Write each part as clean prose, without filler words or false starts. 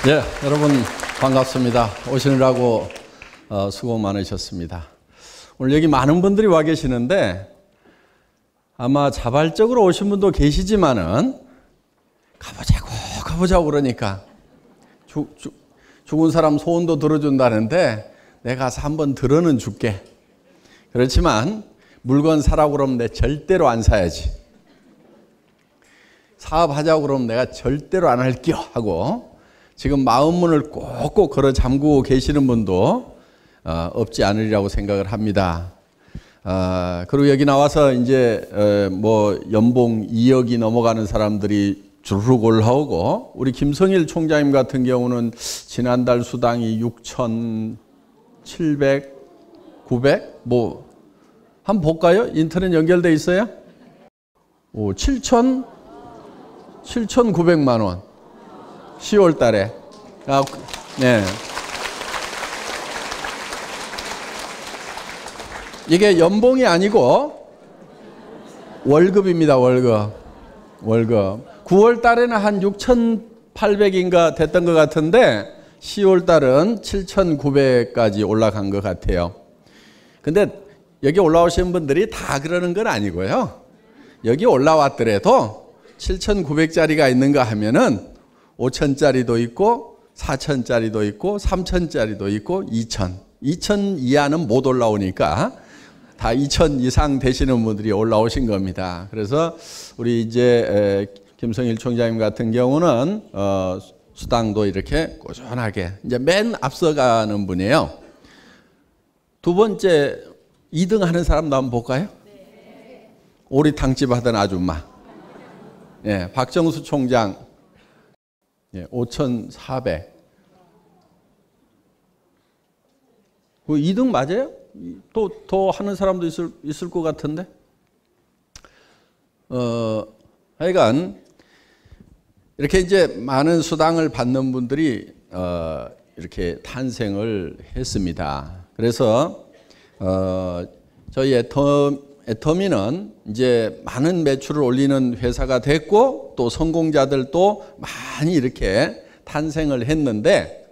네, 여러분 반갑습니다. 오시느라고 수고 많으셨습니다. 오늘 여기 많은 분들이 와 계시는데 아마 자발적으로 오신 분도 계시지만은 가보자고 그러니까 죽은 사람 소원도 들어준다는데 내가 가서 한번 들어는 줄게. 그렇지만 물건 사라고 그러면 내가 절대로 안 사야지. 사업하자고 그러면 내가 절대로 안 할게요 하고 지금 마음문을 꼭꼭 걸어 잠그고 계시는 분도 없지 않으리라고 생각을 합니다. 그리고 여기 나와서 이제 뭐 연봉 2억이 넘어가는 사람들이 주르륵 올라오고, 우리 김성일 총장님 같은 경우는 지난달 수당이 6,700, 900 뭐 한번 볼까요? 인터넷 연결돼 있어요? 7,900만 원. 10월 달에. 네. 이게 연봉이 아니고 월급입니다, 월급. 9월 달에는 한 6,800인가 됐던 것 같은데 10월 달은 7,900까지 올라간 것 같아요. 근데 여기 올라오신 분들이 다 그러는 건 아니고요. 여기 올라왔더라도 7,900짜리가 있는가 하면은 5,000짜리도 있고 4,000짜리도 있고 3,000짜리도 있고 2,000 이하는 못 올라오니까 다 2,000 이상 되시는 분들이 올라오신 겁니다. 그래서 우리 이제 김성일 총장님 같은 경우는 수당도 이렇게 꾸준하게 이제 맨 앞서가는 분이에요. 두 번째 2등 하는 사람도 한번 볼까요? 오리탕집 하던 아줌마. 예, 박정수 총장 5,400. 그 2등 맞아요? 또 더 하는 사람도 있을 것 같은데. 하여간 이렇게 이제 많은 수당을 받는 분들이 이렇게 탄생을 했습니다. 그래서 저희 애터미는 이제 많은 매출을 올리는 회사가 됐고 또 성공자들도 많이 이렇게 탄생을 했는데,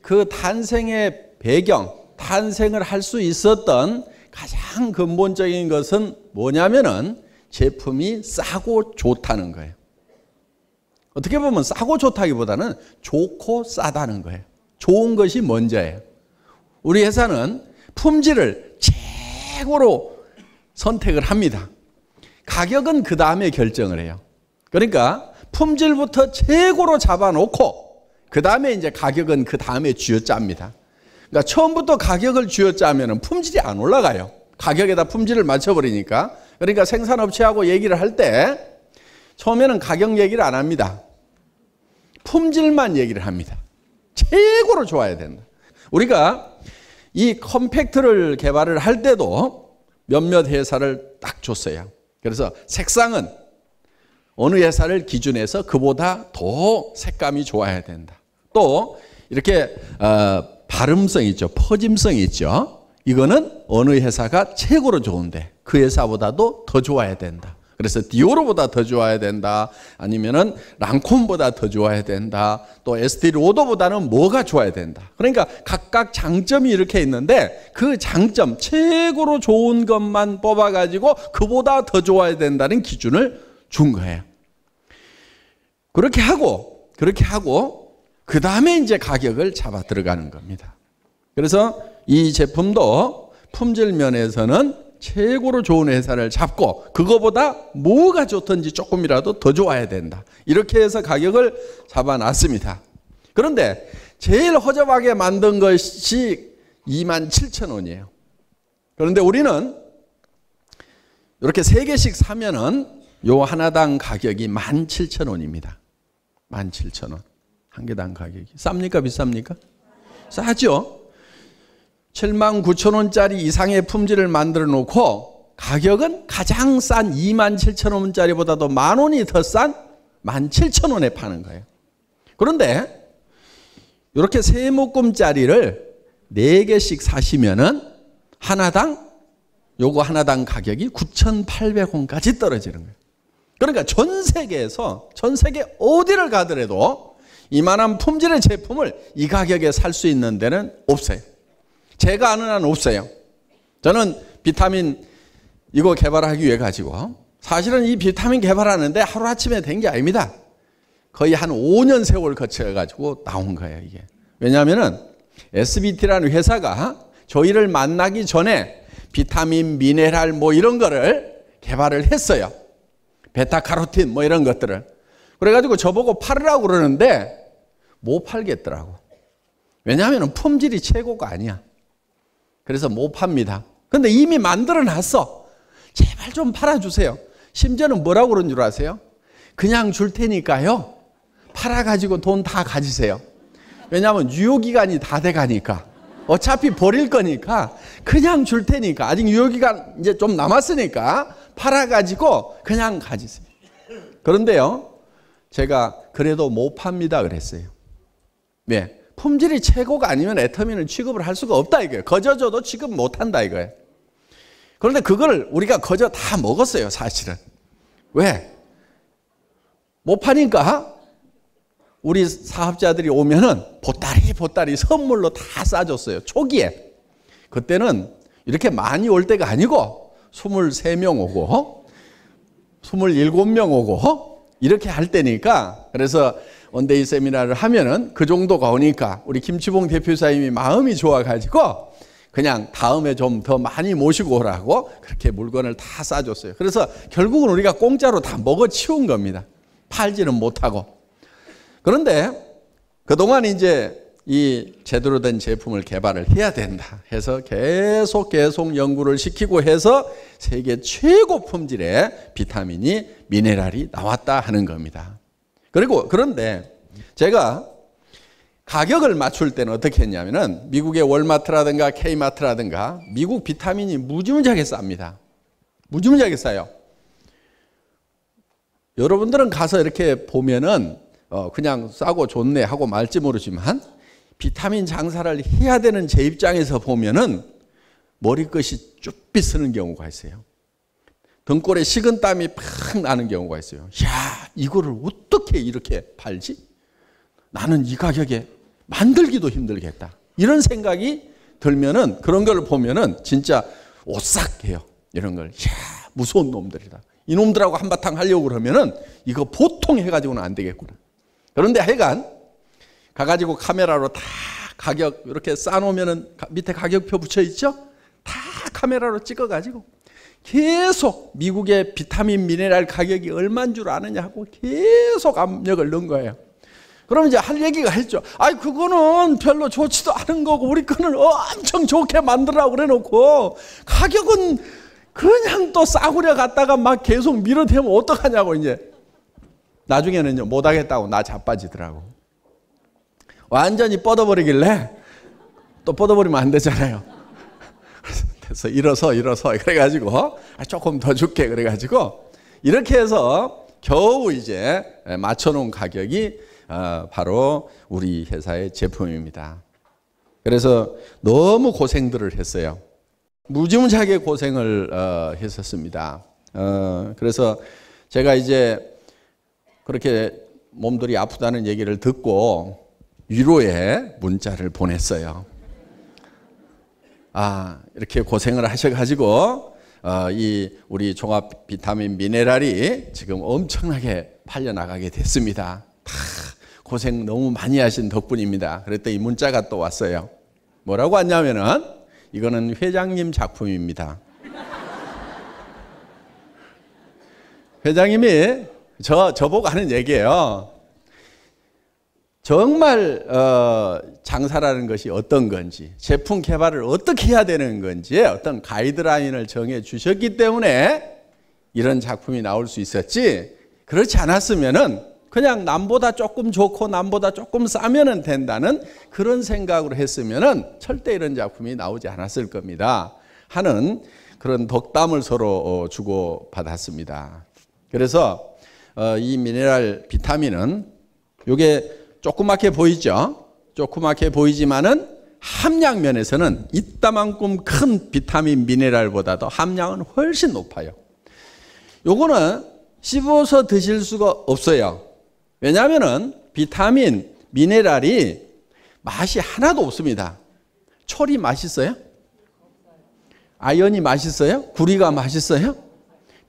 그 탄생의 배경, 탄생을 할 수 있었던 가장 근본적인 것은 뭐냐면은 제품이 싸고 좋다는 거예요. 어떻게 보면 싸고 좋다기보다는 좋고 싸다는 거예요. 좋은 것이 먼저예요. 우리 회사는 품질을 최고로 선택을 합니다. 가격은 그 다음에 결정을 해요. 그러니까 품질부터 최고로 잡아놓고 그 다음에 이제 가격은 그 다음에 쥐어짭니다. 그러니까 처음부터 가격을 쥐어짜면 품질이 안 올라가요. 가격에다 품질을 맞춰버리니까. 그러니까 생산업체하고 얘기를 할 때 처음에는 가격 얘기를 안 합니다. 품질만 얘기를 합니다. 최고로 좋아야 된다. 우리가 이 컴팩트를 개발을 할 때도 몇몇 회사를 딱 줬어요. 그래서 색상은 어느 회사를 기준해서 그보다 더 색감이 좋아야 된다. 또 이렇게 발음성 있죠. 퍼짐성 있죠. 이거는 어느 회사가 최고로 좋은데 그 회사보다도 더 좋아야 된다. 그래서 디오로보다 더 좋아야 된다. 아니면은 랑콤보다 더 좋아야 된다. 또 에스티로더보다는 뭐가 좋아야 된다. 그러니까 각각 장점이 이렇게 있는데 그 장점, 최고로 좋은 것만 뽑아가지고 그보다 더 좋아야 된다는 기준을 준 거예요. 그렇게 하고 그 다음에 이제 가격을 잡아 들어가는 겁니다. 그래서 이 제품도 품질 면에서는 최고로 좋은 회사를 잡고 그거보다 뭐가 좋든지 조금이라도 더 좋아야 된다. 이렇게 해서 가격을 잡아놨습니다. 그런데 제일 허접하게 만든 것이 27,000원이에요. 그런데 우리는 이렇게 3개씩 사면은 요 하나당 가격이 17,000원입니다. 17,000원. 한 개당 가격이. 쌉니까? 비쌉니까? 싸죠? 79,000원짜리 이상의 품질을 만들어 놓고 가격은 가장 싼 27,000원짜리보다도 10,000원이 더 싼 17,000원에 파는 거예요. 그런데 이렇게 세 묶음짜리를 4개씩 사시면은 요거 하나당 가격이 9,800원까지 떨어지는 거예요. 그러니까 전 세계 어디를 가더라도 이만한 품질의 제품을 이 가격에 살 수 있는 데는 없어요. 제가 아는 한은 없어요. 저는 비타민 이거 개발하기 위해 가지고 사실은 이 비타민 개발하는데 하루아침에 된 게 아닙니다. 거의 한 5년 세월 거쳐가지고 나온 거예요, 이게. 왜냐하면은 SBT라는 회사가 저희를 만나기 전에 비타민, 미네랄 뭐 이런 거를 개발을 했어요. 베타카로틴 뭐 이런 것들을. 그래가지고 저보고 팔으라고 그러는데 못 팔겠더라고. 왜냐하면 품질이 최고가 아니야. 그래서 못 팝니다. 근데 이미 만들어 놨어. 제발 좀 팔아주세요. 심지어는 뭐라고 그런 줄 아세요? 그냥 줄 테니까요. 팔아가지고 돈 다 가지세요. 왜냐하면 유효기간이 다 돼가니까. 어차피 버릴 거니까 그냥 줄 테니까. 아직 유효기간 이제 좀 남았으니까 팔아가지고 그냥 가지세요. 그런데요, 제가 그래도 못 팝니다 그랬어요. 왜? 품질이 최고가 아니면 애터민을 취급을 할 수가 없다 이거예요. 거저 줘도 취급 못 한다 이거예요. 그런데 그걸 우리가 거저 다 먹었어요, 사실은. 왜? 못 파니까 우리 사업자들이 오면은 보따리 선물로 다 싸줬어요. 초기에. 그때는 이렇게 많이 올 때가 아니고 23명 오고 27명 오고 이렇게 할 때니까, 그래서 원데이 세미나를 하면은 그 정도가 오니까 우리 김치봉 대표사님이 마음이 좋아가지고 그냥 다음에 좀 더 많이 모시고 오라고 그렇게 물건을 다 싸줬어요. 그래서 결국은 우리가 공짜로 다 먹어 치운 겁니다. 팔지는 못하고. 그런데 그동안 이제 이 제대로 된 제품을 개발을 해야 된다 해서 계속 연구를 시키고 해서 세계 최고 품질의 비타민이 미네랄이 나왔다 하는 겁니다. 그런데 제가 가격을 맞출 때는 어떻게 했냐면은 미국의 월마트라든가 K마트라든가 미국 비타민이 무지무지하게 쌉니다. 무지무지하게 싸요. 여러분들은 가서 이렇게 보면은 그냥 싸고 좋네 하고 말지 모르지만 비타민 장사를 해야 되는 제 입장에서 보면은 머리끝이 쭈삣 쓰는 경우가 있어요. 등골에 식은땀이 팍 나는 경우가 있어요. 야, 이거를 어떻게 이렇게 팔지? 나는 이 가격에 만들기도 힘들겠다. 이런 생각이 들면은, 그런 걸 보면은 진짜 오싹해요. 이런 걸. 야, 무서운 놈들이다. 이놈들하고 한바탕 하려고 그러면은 이거 보통 해가지고는 안 되겠구나. 그런데 하여간 가가지고 카메라로 다 가격 이렇게 쌓아놓으면은 밑에 가격표 붙여 있죠? 다 카메라로 찍어가지고 계속 미국의 비타민 미네랄 가격이 얼마인 줄 아느냐 하고 계속 압력을 넣은 거예요. 그럼 이제 할 얘기가 했죠. 아이, 그거는 별로 좋지도 않은 거고 우리 거는 엄청 좋게 만들라고 그래 놓고 가격은 그냥 또 싸구려 갖다가 막 계속 밀어대면 어떡하냐고. 이제 나중에는요 못하겠다고 나 자빠지더라고. 완전히 뻗어버리길래, 또 뻗어버리면 안 되잖아요. 그래서 일어서 그래가지고 조금 더 줄게 그래가지고 이렇게 해서 겨우 이제 맞춰놓은 가격이 바로 우리 회사의 제품입니다. 그래서 너무 고생들을 했어요. 무지무지하게 고생을 했었습니다. 그래서 제가 이제 그렇게 몸들이 아프다는 얘기를 듣고 위로의 문자를 보냈어요. 이렇게 고생을 하셔가지고 이 우리 종합 비타민 미네랄이 지금 엄청나게 팔려나가게 됐습니다. 다 고생 너무 많이 하신 덕분입니다. 그랬더니 이 문자가 또 왔어요. 뭐라고 왔냐면은 이거는 회장님 작품입니다. 회장님이 저보고 하는 얘기예요. 정말 장사라는 것이 어떤 건지, 제품 개발을 어떻게 해야 되는 건지에 어떤 가이드라인을 정해 주셨기 때문에 이런 작품이 나올 수 있었지, 그렇지 않았으면은 그냥 남보다 조금 좋고 남보다 조금 싸면은 된다는 그런 생각으로 했으면은 절대 이런 작품이 나오지 않았을 겁니다 하는 그런 덕담을 서로 주고 받았습니다. 그래서 이 미네랄 비타민은 요게 조그맣게 보이죠? 조그맣게 보이지만은 함량 면에서는 이따만큼 큰 비타민 미네랄보다도 함량은 훨씬 높아요. 요거는 씹어서 드실 수가 없어요. 왜냐하면은 비타민 미네랄이 맛이 하나도 없습니다. 철이 맛있어요? 아연이 맛있어요? 구리가 맛있어요?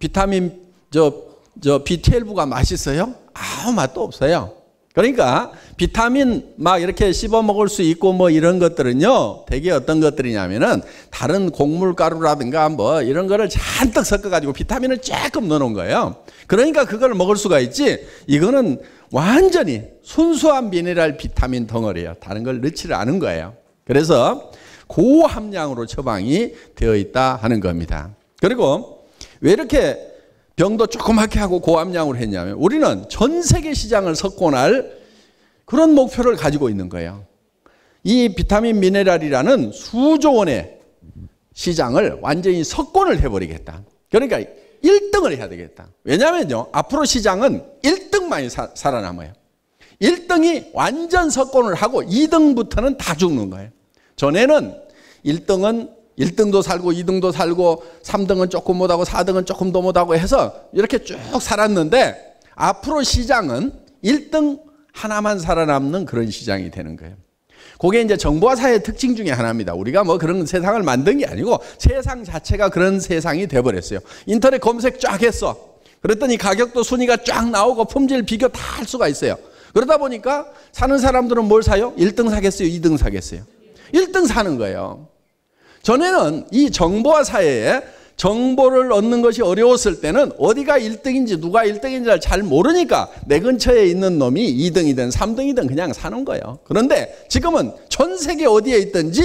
비타민 B12가 맛있어요? 아무 맛도 없어요. 그러니까 비타민 막 이렇게 씹어 먹을 수 있고 뭐 이런 것들은요, 되게 어떤 것들이냐면은 다른 곡물가루라든가 뭐 이런 거를 잔뜩 섞어가지고 비타민을 조금 넣어놓은 거예요. 그러니까 그걸 먹을 수가 있지, 이거는 완전히 순수한 미네랄 비타민 덩어리예요. 다른 걸 넣지를 않은 거예요. 그래서 고함량으로 처방이 되어 있다 하는 겁니다. 그리고 왜 이렇게 병도 조그맣게 하고 고함량으로 했냐면, 우리는 전 세계 시장을 석권할 그런 목표를 가지고 있는 거예요. 이 비타민 미네랄이라는 수조 원의 시장을 완전히 석권을 해버리겠다. 그러니까 1등을 해야 되겠다. 왜냐면요, 앞으로 시장은 1등만이 살아남아요. 1등이 완전 석권을 하고 2등부터는 다 죽는 거예요. 전에는 1등도 살고 2등도 살고 3등은 조금 못하고 4등은 조금 더 못하고 해서 이렇게 쭉 살았는데, 앞으로 시장은 1등 하나만 살아남는 그런 시장이 되는 거예요. 그게 이제 정보화 사회의 특징 중에 하나입니다. 우리가 뭐 그런 세상을 만든 게 아니고 세상 자체가 그런 세상이 돼버렸어요. 인터넷 검색 쫙 했어. 그랬더니 가격도 순위가 쫙 나오고 품질 비교 다 할 수가 있어요. 그러다 보니까 사는 사람들은 뭘 사요? 1등 사겠어요? 2등 사겠어요? 1등 사는 거예요. 전에는 이 정보화 사회에 정보를 얻는 것이 어려웠을 때는 어디가 1등인지 누가 1등인지를 잘 모르니까 내 근처에 있는 놈이 2등이든 3등이든 그냥 사는 거예요. 그런데 지금은 전 세계 어디에 있든지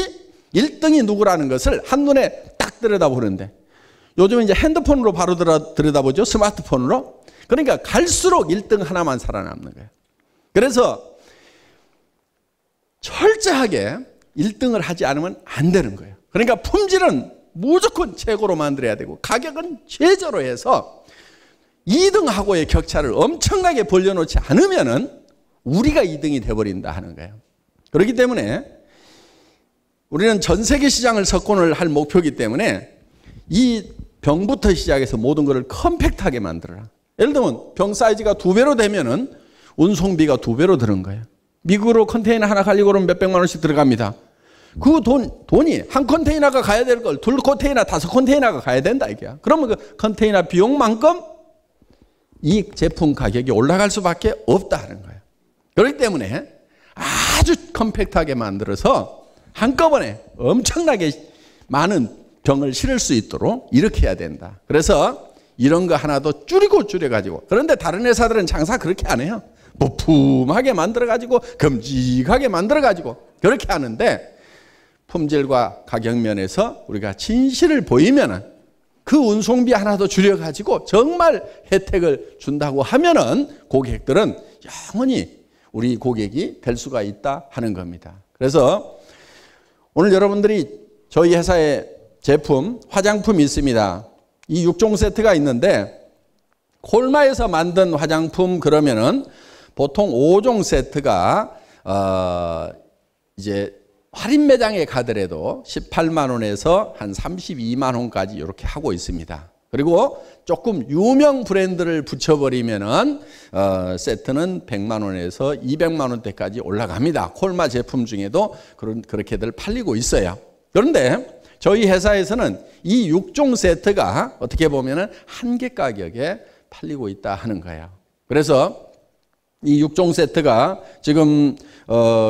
1등이 누구라는 것을 한눈에 딱 들여다보는데, 요즘 이제 핸드폰으로 바로 들여다보죠. 스마트폰으로. 그러니까 갈수록 1등 하나만 살아남는 거예요. 그래서 철저하게 1등을 하지 않으면 안 되는 거예요. 그러니까 품질은 무조건 최고로 만들어야 되고 가격은 최저로 해서 2등하고의 격차를 엄청나게 벌려놓지 않으면은 우리가 2등이 돼버린다 하는 거예요. 그렇기 때문에 우리는 전 세계 시장을 석권을 할 목표이기 때문에 이 병부터 시작해서 모든 것을 컴팩트하게 만들어라. 예를 들면 병 사이즈가 2배로 되면은 운송비가 2배로 드는 거예요. 미국으로 컨테이너 하나 가려고 그러면 몇백만 원씩 들어갑니다. 그 돈이 한 컨테이너가 가야 될 걸 2컨테이너, 5컨테이너가 가야 된다 이게야. 그러면 그 컨테이너 비용만큼 이 제품 가격이 올라갈 수밖에 없다 하는 거예요. 그렇기 때문에 아주 컴팩트하게 만들어서 한꺼번에 엄청나게 많은 병을 실을 수 있도록 이렇게 해야 된다. 그래서 이런 거 하나도 줄여가지고. 그런데 다른 회사들은 장사 그렇게 안 해요. 부품하게 만들어가지고 큼직하게 만들어가지고 그렇게 하는데, 품질과 가격 면에서 우리가 진실을 보이면은 그 운송비 하나도 줄여가지고 정말 혜택을 준다고 하면은 고객들은 영원히 우리 고객이 될 수가 있다 하는 겁니다. 그래서 오늘 여러분들이 저희 회사의 제품, 화장품이 있습니다. 이 6종 세트가 있는데, 콜마에서 만든 화장품 그러면은 보통 5종 세트가 이제 할인 매장에 가더라도 18만 원에서 한 32만 원까지 이렇게 하고 있습니다. 그리고 조금 유명 브랜드를 붙여버리면은 세트는 100만 원에서 200만 원대까지 올라갑니다. 콜마 제품 중에도 그렇게들 팔리고 있어요. 그런데 저희 회사에서는 이 6종 세트가 어떻게 보면은 한개 가격에 팔리고 있다 하는 거예요. 그래서 이 6종 세트가 지금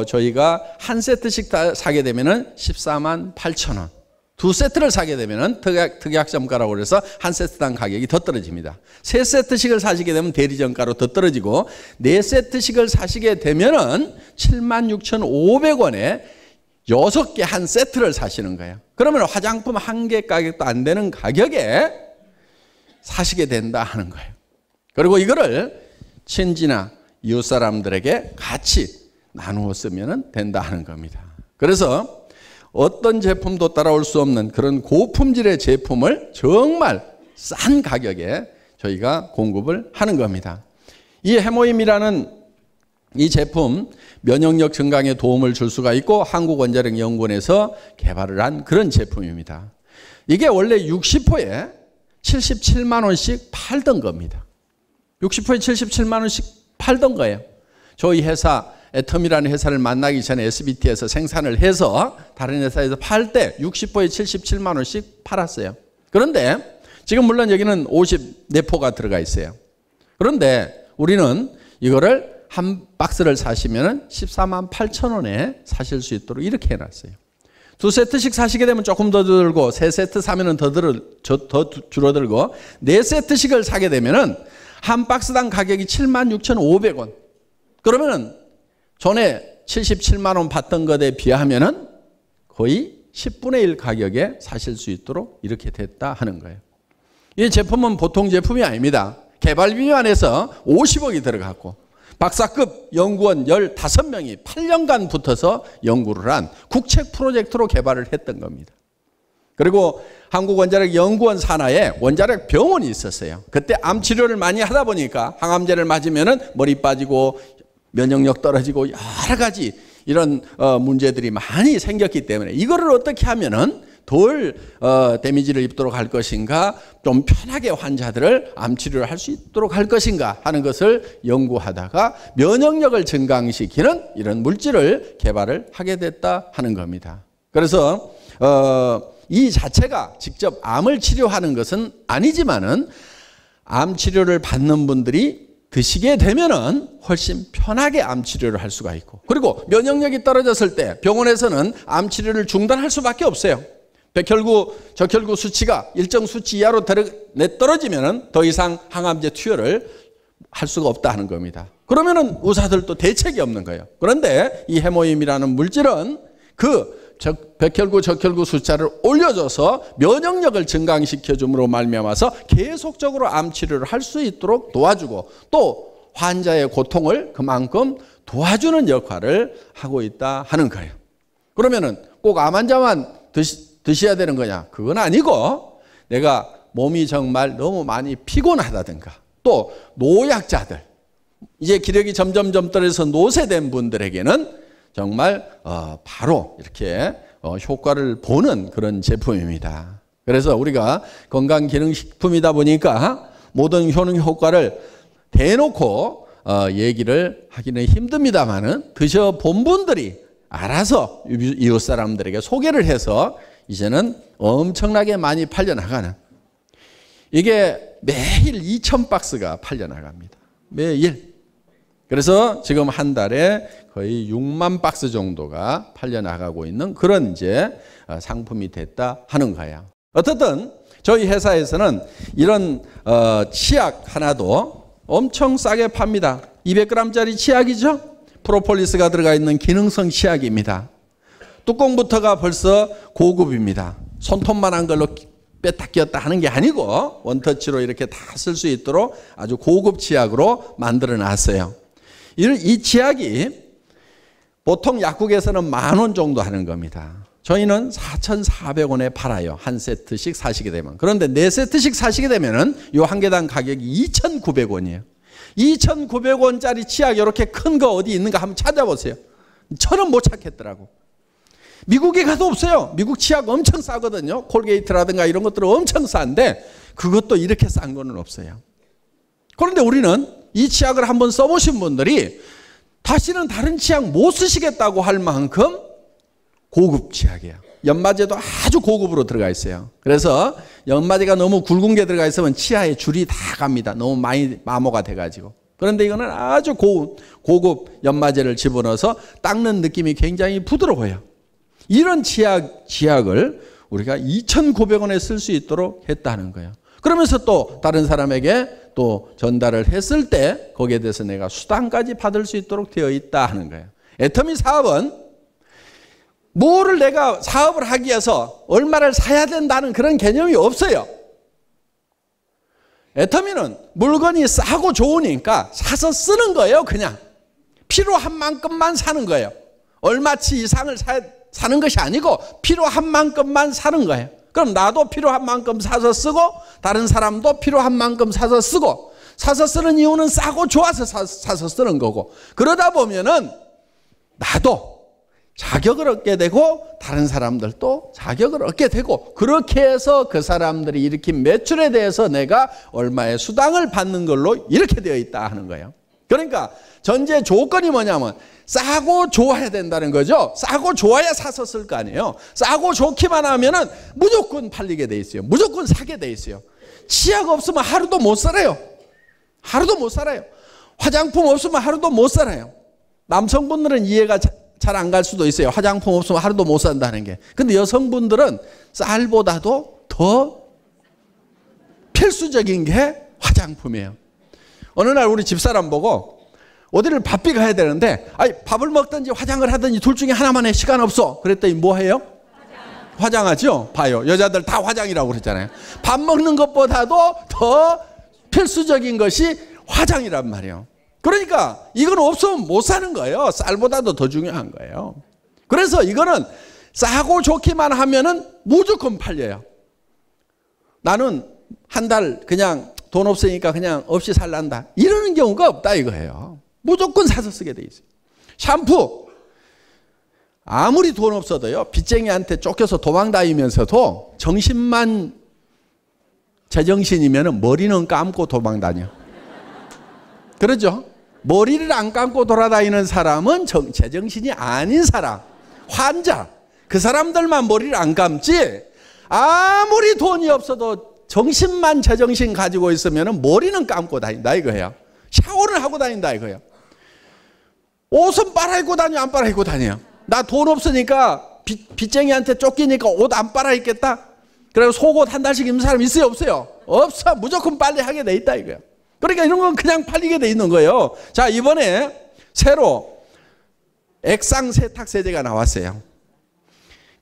저희가 한 세트씩 다 사게 되면은 14만 8천 원. 두 세트를 사게 되면은 특약점가라고 해서 한 세트당 가격이 더 떨어집니다. 세 세트씩을 사시게 되면 대리점가로 더 떨어지고, 네 세트씩을 사시게 되면은 76,500원에 6개 한 세트를 사시는 거예요. 그러면 화장품 한 개 가격도 안 되는 가격에 사시게 된다 하는 거예요. 그리고 이거를 친지나 이웃 사람들에게 같이 나누어 쓰면 된다 하는 겁니다. 그래서 어떤 제품도 따라올 수 없는 그런 고품질의 제품을 정말 싼 가격에 저희가 공급을 하는 겁니다. 이 해모임이라는 이 제품, 면역력 증강에 도움을 줄 수가 있고 한국원자력연구원에서 개발을 한 그런 제품입니다. 이게 원래 60호에 77만 원씩 팔던 겁니다. 60호에 77만 원씩 팔던 거예요. 저희 회사 애텀이라는 회사를 만나기 전에 SBT에서 생산을 해서 다른 회사에서 팔 때 60포에 77만 원씩 팔았어요. 그런데 지금 물론 여기는 54포가 들어가 있어요. 그런데 우리는 이거를 한 박스를 사시면 14만 8천 원에 사실 수 있도록 이렇게 해놨어요. 2세트씩 사시게 되면 조금 더 들고 3세트 사면 더 줄어들고 4세트씩을 사게 되면 한 박스당 가격이 76,500원. 그러면 전에 77만 원 받던 것에 비하면 거의 10분의 1 가격에 사실 수 있도록 이렇게 됐다 하는 거예요. 이 제품은 보통 제품이 아닙니다. 개발비안에서 50억이 들어갔고 박사급 연구원 15명이 8년간 붙어서 연구를 한 국책 프로젝트로 개발을 했던 겁니다. 그리고 한국원자력 연구원 산하에 원자력 병원이 있었어요. 그때 암 치료를 많이 하다 보니까 항암제를 맞으면 머리 빠지고 면역력 떨어지고 여러 가지 이런 문제들이 많이 생겼기 때문에 이거를 어떻게 하면은 덜 데미지를 입도록 할 것인가, 좀 편하게 환자들을 암 치료를 할 수 있도록 할 것인가 하는 것을 연구하다가 면역력을 증강시키는 이런 물질을 개발을 하게 됐다 하는 겁니다. 그래서 이 자체가 직접 암을 치료하는 것은 아니지만은 암 치료를 받는 분들이 드시게 되면은 훨씬 편하게 암 치료를 할 수가 있고, 그리고 면역력이 떨어졌을 때 병원에서는 암 치료를 중단할 수밖에 없어요. 백혈구, 적혈구 수치가 일정 수치 이하로 떨어지면은 더 이상 항암제 투여를 할 수가 없다 하는 겁니다. 그러면은 의사들도 대책이 없는 거예요. 그런데 이 해모임이라는 물질은 그 백혈구, 적혈구 숫자를 올려줘서 면역력을 증강시켜 줌으로 말미암아서 계속적으로 암 치료를 할 수 있도록 도와주고 또 환자의 고통을 그만큼 도와주는 역할을 하고 있다 하는 거예요. 그러면은 꼭 암 환자만 드셔야 되는 거냐? 그건 아니고 내가 몸이 정말 너무 많이 피곤하다든가 또 노약자들, 이제 기력이 점점 떨어져서 노쇠된 분들에게는 정말 바로 이렇게 효과를 보는 그런 제품입니다. 그래서 우리가 건강기능식품이다 보니까 모든 효과를 대놓고 얘기를 하기는 힘듭니다만은 드셔본 분들이 알아서 이웃 사람들에게 소개를 해서 이제는 엄청나게 많이 팔려나가는, 이게 매일 2,000박스가 팔려나갑니다. 매일. 그래서 지금 한 달에 거의 6만 박스 정도가 팔려나가고 있는 그런 이제 상품이 됐다 하는 거야. 어떻든 저희 회사에서는 이런 치약 하나도 엄청 싸게 팝니다. 200g짜리 치약이죠. 프로폴리스가 들어가 있는 기능성 치약입니다. 뚜껑부터가 벌써 고급입니다. 손톱만한 걸로 뺐다 끼었다 하는 게 아니고 원터치로 이렇게 다 쓸 수 있도록 아주 고급 치약으로 만들어 놨어요. 이 치약이 보통 약국에서는 10,000원 정도 하는 겁니다. 저희는 4,400원에 팔아요. 한 세트씩 사시게 되면. 그런데 4세트씩 사시게 되면은 요 한 개당 가격이 2,900원이에요. 2,900원짜리 치약 이렇게 큰 거 어디 있는가 한번 찾아보세요. 저는 못 찾겠더라고. 미국에 가도 없어요. 미국 치약 엄청 싸거든요. 콜게이트라든가 이런 것들은 엄청 싼데 그것도 이렇게 싼 거는 없어요. 그런데 우리는 이 치약을 한번 써보신 분들이 다시는 다른 치약 못 쓰시겠다고 할 만큼 고급 치약이에요. 연마제도 아주 고급으로 들어가 있어요. 그래서 연마제가 너무 굵은 게 들어가 있으면 치아에 줄이 다 갑니다. 너무 많이 마모가 돼가지고. 그런데 이거는 아주 고급 연마제를 집어넣어서 닦는 느낌이 굉장히 부드러워요. 이런 치약을 우리가 2,900원에 쓸 수 있도록 했다는 거예요. 그러면서 또 다른 사람에게 또 전달을 했을 때 거기에 대해서 내가 수당까지 받을 수 있도록 되어 있다 하는 거예요. 애터미 사업은 뭐를 내가 사업을 하기 위해서 얼마를 사야 된다는 그런 개념이 없어요. 애터미는 물건이 싸고 좋으니까 사서 쓰는 거예요. 그냥 필요한 만큼만 사는 거예요. 얼마치 이상을 사는 것이 아니고 필요한 만큼만 사는 거예요. 그럼 나도 필요한 만큼 사서 쓰고 다른 사람도 필요한 만큼 사서 쓰고, 사서 쓰는 이유는 싸고 좋아서 사서 쓰는 거고, 그러다 보면은 나도 자격을 얻게 되고 다른 사람들도 자격을 얻게 되고, 그렇게 해서 그 사람들이 일으킨 매출에 대해서 내가 얼마의 수당을 받는 걸로 이렇게 되어 있다 하는 거예요. 그러니까 전제 조건이 뭐냐면 싸고 좋아야 된다는 거죠. 싸고 좋아야 사서 쓸 거 아니에요. 싸고 좋기만 하면은 무조건 팔리게 돼 있어요. 무조건 사게 돼 있어요. 치약 없으면 하루도 못 살아요. 하루도 못 살아요. 화장품 없으면 하루도 못 살아요. 남성분들은 이해가 잘 안 갈 수도 있어요. 화장품 없으면 하루도 못 산다는 게. 근데 여성분들은 쌀보다도 더 필수적인 게 화장품이에요. 어느 날 우리 집사람 보고 어디를 바삐 가야 되는데 아니 밥을 먹든지 화장을 하든지 둘 중에 하나만 해. 시간 없어. 그랬더니 뭐 해요? 화장하죠. 봐요. 여자들 다 화장이라고 그랬잖아요. 밥 먹는 것보다도 더 필수적인 것이 화장이란 말이에요. 그러니까 이건 없으면 못 사는 거예요. 쌀보다도 더 중요한 거예요. 그래서 이거는 싸고 좋기만 하면은 무조건 팔려요. 나는 한 달 그냥 돈 없으니까 그냥 없이 살란다. 이러는 경우가 없다 이거예요. 무조건 사서 쓰게 돼 있어요. 샴푸. 아무리 돈 없어도요. 빚쟁이한테 쫓겨서 도망다니면서도 정신만 제정신이면 머리는 감고 도망다녀. 그러죠? 머리를 안 감고 돌아다니는 사람은 제정신이 아닌 사람, 환자. 그 사람들만 머리를 안 감지 아무리 돈이 없어도 정신만 제정신 가지고 있으면 머리는 감고 다닌다 이거예요. 샤워를 하고 다닌다 이거예요. 옷은 빨아입고 다녀 안 빨아입고 다녀요. 나 돈 없으니까 빚쟁이한테 쫓기니까 옷 안 빨아입겠다. 그래서 속옷 한 달씩 입는 사람 있어요 없어요? 없어. 무조건 빨리 하게 돼 있다 이거예요. 그러니까 이런 건 그냥 팔리게 돼 있는 거예요. 자, 이번에 새로 액상 세탁 세제가 나왔어요.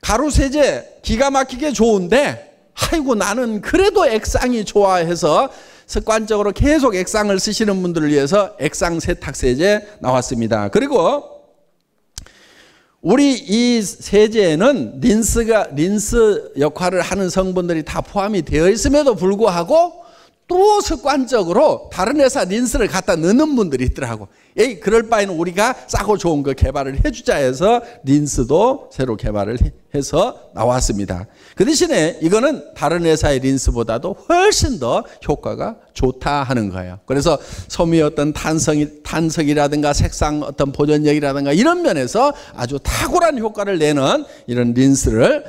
가루 세제 기가 막히게 좋은데 아이고 나는 그래도 액상이 좋아해서 습관적으로 계속 액상을 쓰시는 분들을 위해서 액상 세탁 세제 나왔습니다. 그리고 우리 이 세제에는 린스 역할을 하는 성분들이 다 포함이 되어 있음에도 불구하고 또 습관적으로 다른 회사 린스를 갖다 넣는 분들이 있더라고. 에이, 그럴 바에는 우리가 싸고 좋은 거 개발을 해주자 해서 린스도 새로 개발을 해서 나왔습니다. 그 대신에 이거는 다른 회사의 린스보다도 훨씬 더 효과가 좋다 하는 거예요. 그래서 섬유의 어떤 탄성이라든가 색상 어떤 보존력이라든가 이런 면에서 아주 탁월한 효과를 내는 이런 린스를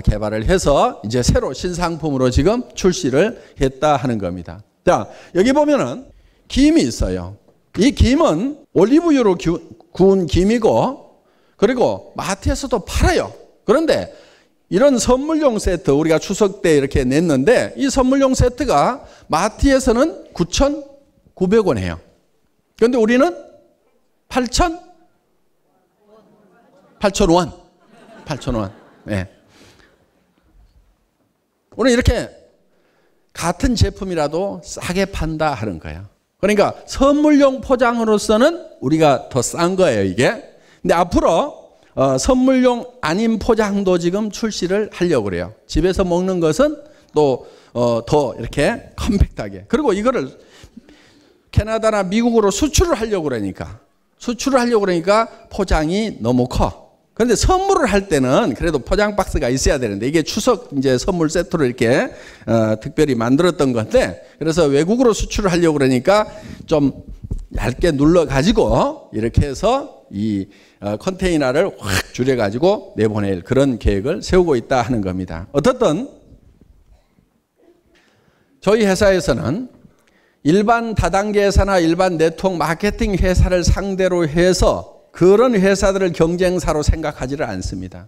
개발을 해서 이제 새로 신상품으로 지금 출시를 했다 하는 겁니다. 자, 여기 보면은 김이 있어요. 이 김은 올리브유로 구운 김이고 그리고 마트에서도 팔아요. 그런데 이런 선물용 세트 우리가 추석 때 이렇게 냈는데 이 선물용 세트가 마트에서는 9,900원 해요. 그런데 우리는 8,000원. 네. 우리는 이렇게 같은 제품이라도 싸게 판다 하는 거예요. 그러니까 선물용 포장으로서는 우리가 더 싼 거예요, 이게. 근데 앞으로 선물용 아닌 포장도 지금 출시를 하려고 그래요. 집에서 먹는 것은 또 더 이렇게 컴팩트하게. 그리고 이거를 캐나다나 미국으로 수출을 하려고 그러니까 포장이 너무 커. 그런데 선물을 할 때는 그래도 포장 박스가 있어야 되는데 이게 추석 이제 선물 세트로 이렇게 특별히 만들었던 건데 그래서 외국으로 수출을 하려고 그러니까 좀 얇게 눌러 가지고 이렇게 해서 이 컨테이너를 확 줄여 가지고 내보낼 그런 계획을 세우고 있다 하는 겁니다. 어떻든 저희 회사에서는 일반 다단계 회사나 일반 네트워크 마케팅 회사를 상대로 해서 그런 회사들을 경쟁사로 생각하지를 않습니다.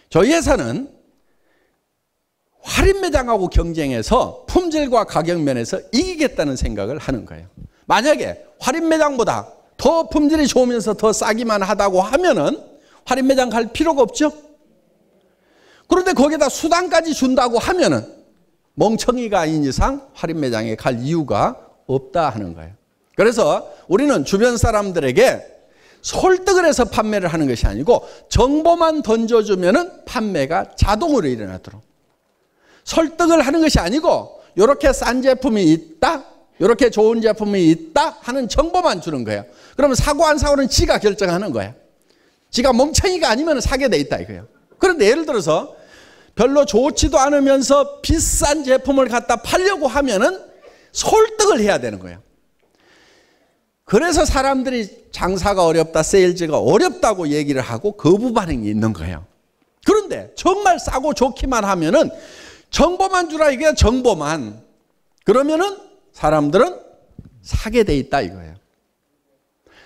저희 회사는 할인 매장하고 경쟁해서 품질과 가격 면에서 이기겠다는 생각을 하는 거예요. 만약에 할인 매장보다 더 품질이 좋으면서 더 싸기만 하다고 하면은 할인 매장 갈 필요가 없죠. 그런데 거기다 수당까지 준다고 하면은 멍청이가 아닌 이상 할인 매장에 갈 이유가 없다 하는 거예요. 그래서 우리는 주변 사람들에게 설득을 해서 판매를 하는 것이 아니고 정보만 던져주면 판매가 자동으로 일어나도록 설득을 하는 것이 아니고 이렇게 싼 제품이 있다, 이렇게 좋은 제품이 있다 하는 정보만 주는 거예요. 그러면 사고 안 사고는 지가 결정하는 거예요. 지가 멍청이가 아니면 사게 돼 있다 이거예요. 그런데 예를 들어서 별로 좋지도 않으면서 비싼 제품을 갖다 팔려고 하면은 설득을 해야 되는 거예요. 그래서 사람들이 장사가 어렵다, 세일즈가 어렵다고 얘기를 하고 거부 반응이 있는 거예요. 그런데 정말 싸고 좋기만 하면은 정보만 주라 이게 정보만. 그러면은 사람들은 사게 돼 있다 이거예요.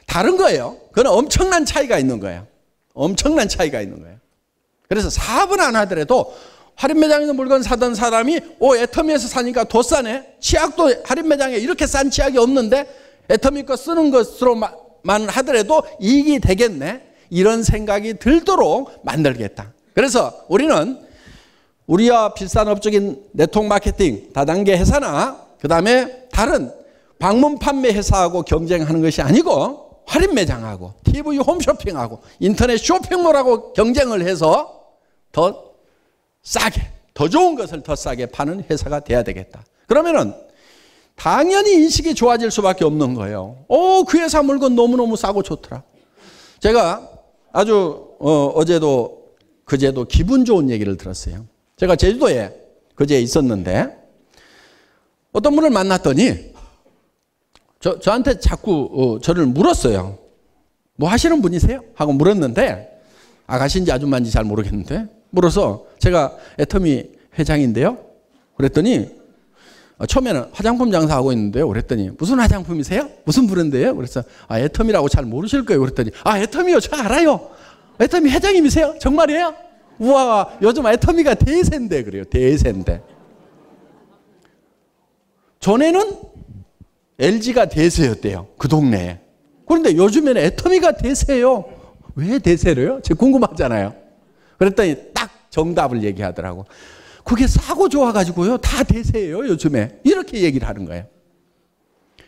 다른 거예요. 그건 엄청난 차이가 있는 거예요. 엄청난 차이가 있는 거예요. 그래서 사업은 안 하더라도 할인 매장에서 물건 사던 사람이 애터미에서 사니까 더 싸네. 치약도 할인 매장에 이렇게 싼 치약이 없는데 애터미 거 쓰는 것으로만 하더라도 이익이 되겠네. 이런 생각이 들도록 만들겠다. 그래서 우리는 우리와 비슷한 업적인 네트워크 마케팅 다단계 회사나 그 다음에 다른 방문 판매 회사하고 경쟁하는 것이 아니고 할인 매장하고 TV 홈쇼핑하고 인터넷 쇼핑몰하고 경쟁을 해서 더 싸게, 더 좋은 것을 더 싸게 파는 회사가 돼야 되겠다. 그러면은 당연히 인식이 좋아질 수밖에 없는 거예요. 그 회사 물건 너무너무 싸고 좋더라. 제가 아주 어제도 그제도 기분 좋은 얘기를 들었어요. 제가 제주도에 그제 있었는데 어떤 분을 만났더니 저한테 자꾸 저를 물었어요. 뭐 하시는 분이세요? 하고 물었는데 아가씨인지 아줌마인지 잘 모르겠는데 물어서 제가 애터미 회장인데요. 그랬더니 처음에는 화장품 장사하고 있는데요. 그랬더니 무슨 화장품이세요? 무슨 브랜드예요? 그래서 애터미라고 잘 모르실 거예요. 그랬더니 애터미요? 저 알아요. 애터미 회장님이세요? 정말이에요? 우와, 요즘 애터미가 대세인데 그래요. 대세인데. 전에는 LG가 대세였대요. 그 동네에. 그런데 요즘에는 애터미가 대세예요. 왜 대세래요? 제가 궁금하잖아요. 그랬더니 딱 정답을 얘기하더라고. 그게 싸고 좋아가지고요. 다 대세예요, 요즘에. 이렇게 얘기를 하는 거예요.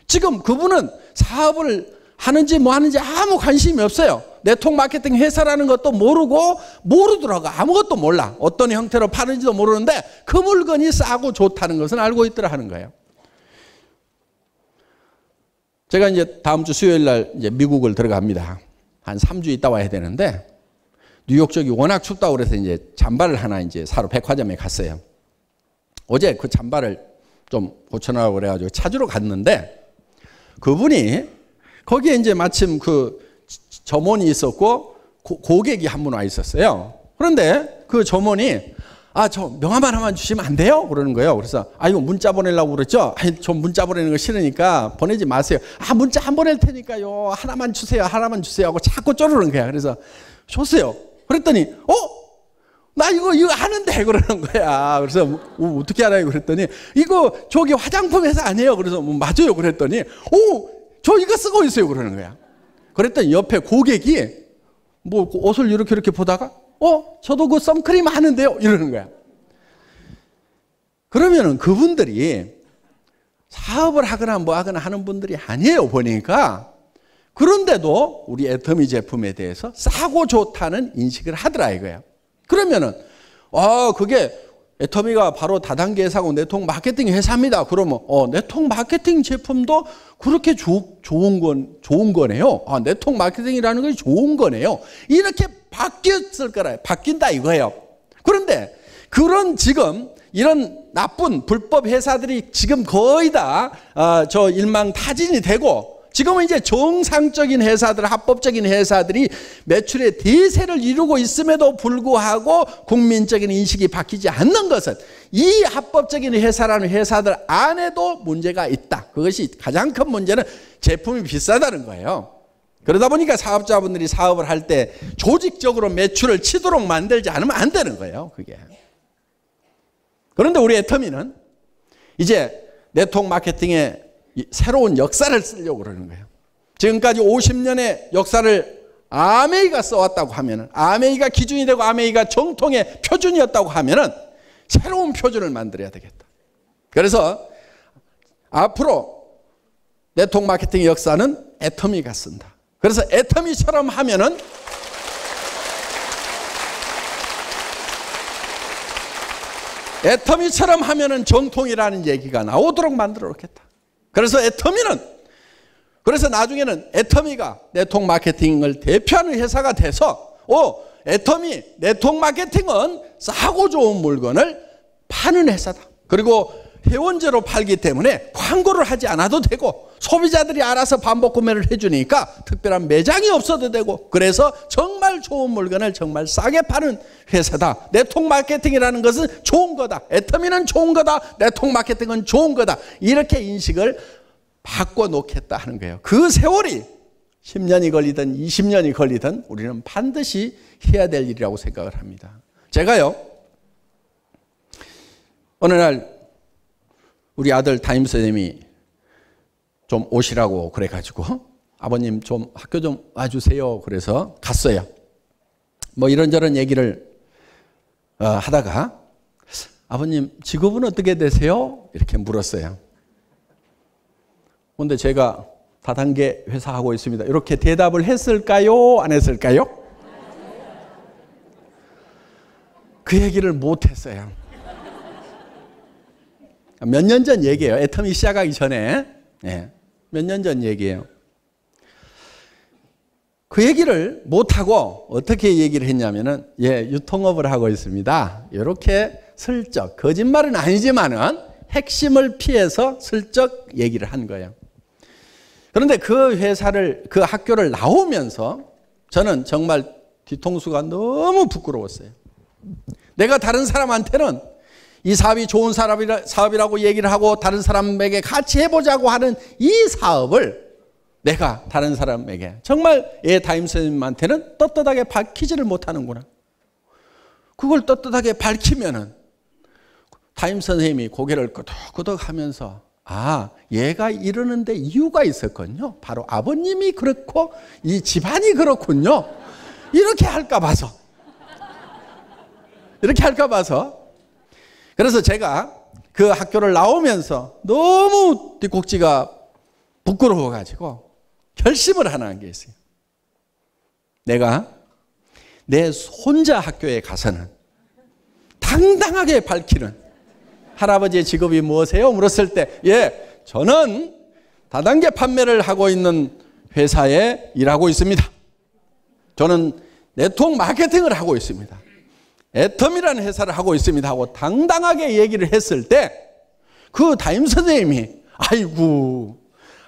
지금 그분은 사업을 하는지 뭐 하는지 아무 관심이 없어요. 네트워크 마케팅 회사라는 것도 모르더라고. 아무것도 몰라. 어떤 형태로 파는지도 모르는데 그 물건이 싸고 좋다는 것은 알고 있더라 하는 거예요. 제가 이제 다음 주 수요일 날 이제 미국을 들어갑니다. 한 3주 있다 와야 되는데 뉴욕 쪽이 워낙 춥다고 그래서 이제 잠바를 하나 이제 사러 백화점에 갔어요. 어제 그 잠바를 좀 고쳐놔라고 그래가지고 찾으러 갔는데 그분이 거기에 이제 마침 그 점원이 있었고 고객이 한 분 와 있었어요. 그런데 그 점원이 저 명함 하나만 주시면 안 돼요? 그러는 거예요. 그래서 이거 문자 보내려고 그랬죠? 저 문자 보내는 거 싫으니까 보내지 마세요. 문자 안 보낼 테니까요. 하나만 주세요. 하나만 주세요. 하고 자꾸 쪼르는 거야. 그래서 줬어요. 그랬더니 나 이거 하는데 그러는 거야. 그래서 어떻게 알아요? 그랬더니 이거 저기 화장품 회사 아니에요? 그래서 맞아요. 그랬더니 저 이거 쓰고 있어요. 그러는 거야. 그랬더니 옆에 고객이 뭐 옷을 이렇게 보다가 저도 그 선크림 하는데요. 이러는 거야. 그러면은 그분들이 사업을 하거나 뭐 하거나 하는 분들이 아니에요. 보니까. 그런데도 우리 애터미 제품에 대해서 싸고 좋다는 인식을 하더라 이거예요. 그러면은 그게 애터미가 바로 다단계 회사고 네트워크 마케팅 회사입니다. 그러면 네트워크 마케팅 제품도 그렇게 좋은 거네요. 네트워크 마케팅이라는 것이 좋은 거네요. 이렇게 바뀌었을 거라. 바뀐다 이거예요. 그런데 그런 지금 이런 나쁜 불법 회사들이 지금 거의 다 일망타진이 되고 지금은 이제 정상적인 회사들, 합법적인 회사들이 매출의 대세를 이루고 있음에도 불구하고 국민적인 인식이 바뀌지 않는 것은 이 합법적인 회사라는 회사들 안에도 문제가 있다. 그것이 가장 큰 문제는 제품이 비싸다는 거예요. 그러다 보니까 사업자분들이 사업을 할 때 조직적으로 매출을 치도록 만들지 않으면 안 되는 거예요. 그게. 그런데 우리 애터미는 이제 네트워크 마케팅의 새로운 역사를 쓰려고 그러는 거예요. 지금까지 50년의 역사를 아메이가 써왔다고 하면은, 아메이가 기준이 되고 아메이가 정통의 표준이었다고 하면은 새로운 표준을 만들어야 되겠다. 그래서 앞으로 네트워크 마케팅의 역사는 애터미가 쓴다. 그래서 애터미처럼 하면은 정통이라는 얘기가 나오도록 만들어 놓겠다. 그래서 그래서 나중에는 애터미가 네트워크 마케팅을 대표하는 회사가 돼서 애터미 네트워크 마케팅은 싸고 좋은 물건을 파는 회사다. 그리고 회원제로 팔기 때문에 광고를 하지 않아도 되고 소비자들이 알아서 반복 구매를 해주니까 특별한 매장이 없어도 되고, 그래서 정말 좋은 물건을 정말 싸게 파는 회사다. 네트워크 마케팅이라는 것은 좋은 거다. 애터미는 좋은 거다. 네트워크 마케팅은 좋은 거다. 이렇게 인식을 바꿔놓겠다 하는 거예요. 그 세월이 10년이 걸리든 20년이 걸리든 우리는 반드시 해야 될 일이라고 생각을 합니다. 제가요, 어느 날 우리 아들 담임 선생님이 좀 오시라고 그래가지고, 아버님 좀 학교 좀 와주세요. 그래서 갔어요. 뭐 이런저런 얘기를 하다가, 아버님 직업은 어떻게 되세요? 이렇게 물었어요. 그런데 제가 다단계 회사 하고 있습니다. 이렇게 대답을 했을까요? 안 했을까요? 그 얘기를 못했어요. 몇 년 전 얘기예요. 애터미 시작하기 전에. 몇 년 전 얘기예요. 그 얘기를 못하고 어떻게 얘기를 했냐면은, 유통업을 하고 있습니다. 이렇게 슬쩍, 거짓말은 아니지만은 핵심을 피해서 슬쩍 얘기를 한 거예요. 그런데 그 회사를, 그 학교를 나오면서 저는 정말 뒤통수가 너무 부끄러웠어요. 내가 다른 사람한테는 이 사업이 좋은 사업이라고 얘기를 하고 다른 사람에게 같이 해보자고 하는 이 사업을 내가 다른 사람에게, 정말 담임 선생님한테는 떳떳하게 밝히지를 못하는구나. 그걸 떳떳하게 밝히면은 담임 선생님이 고개를 끄덕끄덕 하면서, 얘가 이러는데 이유가 있었군요. 바로 아버님이 그렇고 이 집안이 그렇군요. 이렇게 할까 봐서. 그래서 제가 그 학교를 나오면서 너무 뒷꼭지가 부끄러워가지고 결심을 하나 한 게 있어요. 내가 내 손자 학교에 가서는 당당하게 밝히는, 할아버지의 직업이 무엇이에요? 물었을 때, 저는 다단계 판매를 하고 있는 회사에 일하고 있습니다. 저는 네트워크 마케팅을 하고 있습니다. 애텀이라는 회사를 하고 있습니다 하고 당당하게 얘기를 했을 때, 그 담임 선생님이, 아이고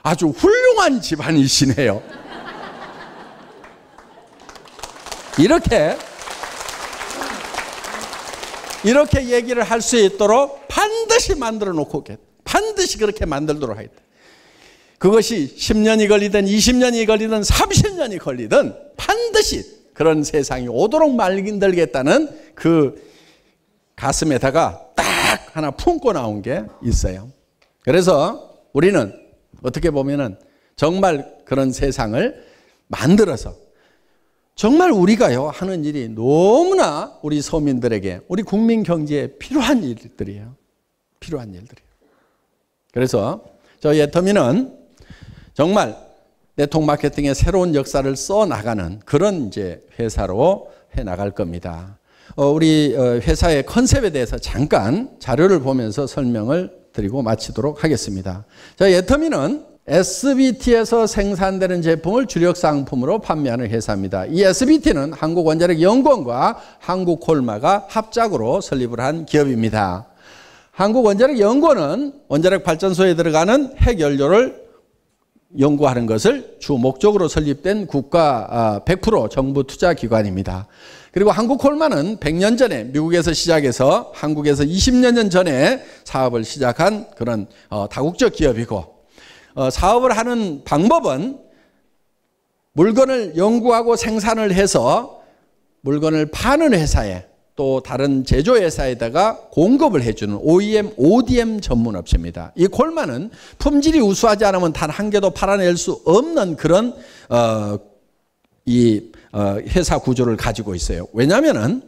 아주 훌륭한 집안이시네요. 이렇게 얘기를 할 수 있도록 반드시 만들어 놓고, 반드시 그렇게 만들도록 하겠다. 그것이 10년이 걸리든 20년이 걸리든 30년이 걸리든 반드시 그런 세상이 오도록 만들겠다는 그 가슴에다가 딱 하나 품고 나온 게 있어요. 그래서 우리는 어떻게 보면은 정말 그런 세상을 만들어서, 정말 우리가요 하는 일이 너무나 우리 서민들에게, 우리 국민 경제에 필요한 일들이에요. 그래서 저희 애터미는 정말 네트워크 마케팅의 새로운 역사를 써 나가는 그런 이제 회사로 해 나갈 겁니다. 우리 회사의 컨셉에 대해서 잠깐 자료를 보면서 설명을 드리고 마치도록 하겠습니다. 저희 애터미는 SBT에서 생산되는 제품을 주력 상품으로 판매하는 회사입니다. 이 SBT는 한국원자력연구원과 한국콜마가 합작으로 설립을 한 기업입니다. 한국원자력연구원은 원자력 발전소에 들어가는 핵연료를 연구하는 것을 주 목적으로 설립된 국가 100% 정부 투자 기관입니다. 그리고 한국콜마는 100년 전에 미국에서 시작해서 한국에서 20년 전에 사업을 시작한 그런 다국적 기업이고, 사업을 하는 방법은 물건을 연구하고 생산을 해서 물건을 파는 회사에, 또 다른 제조회사에다가 공급을 해주는 OEM, ODM 전문 업체입니다. 이 콜마는 품질이 우수하지 않으면 단 한 개도 팔아낼 수 없는 그런 회사 구조를 가지고 있어요. 왜냐하면은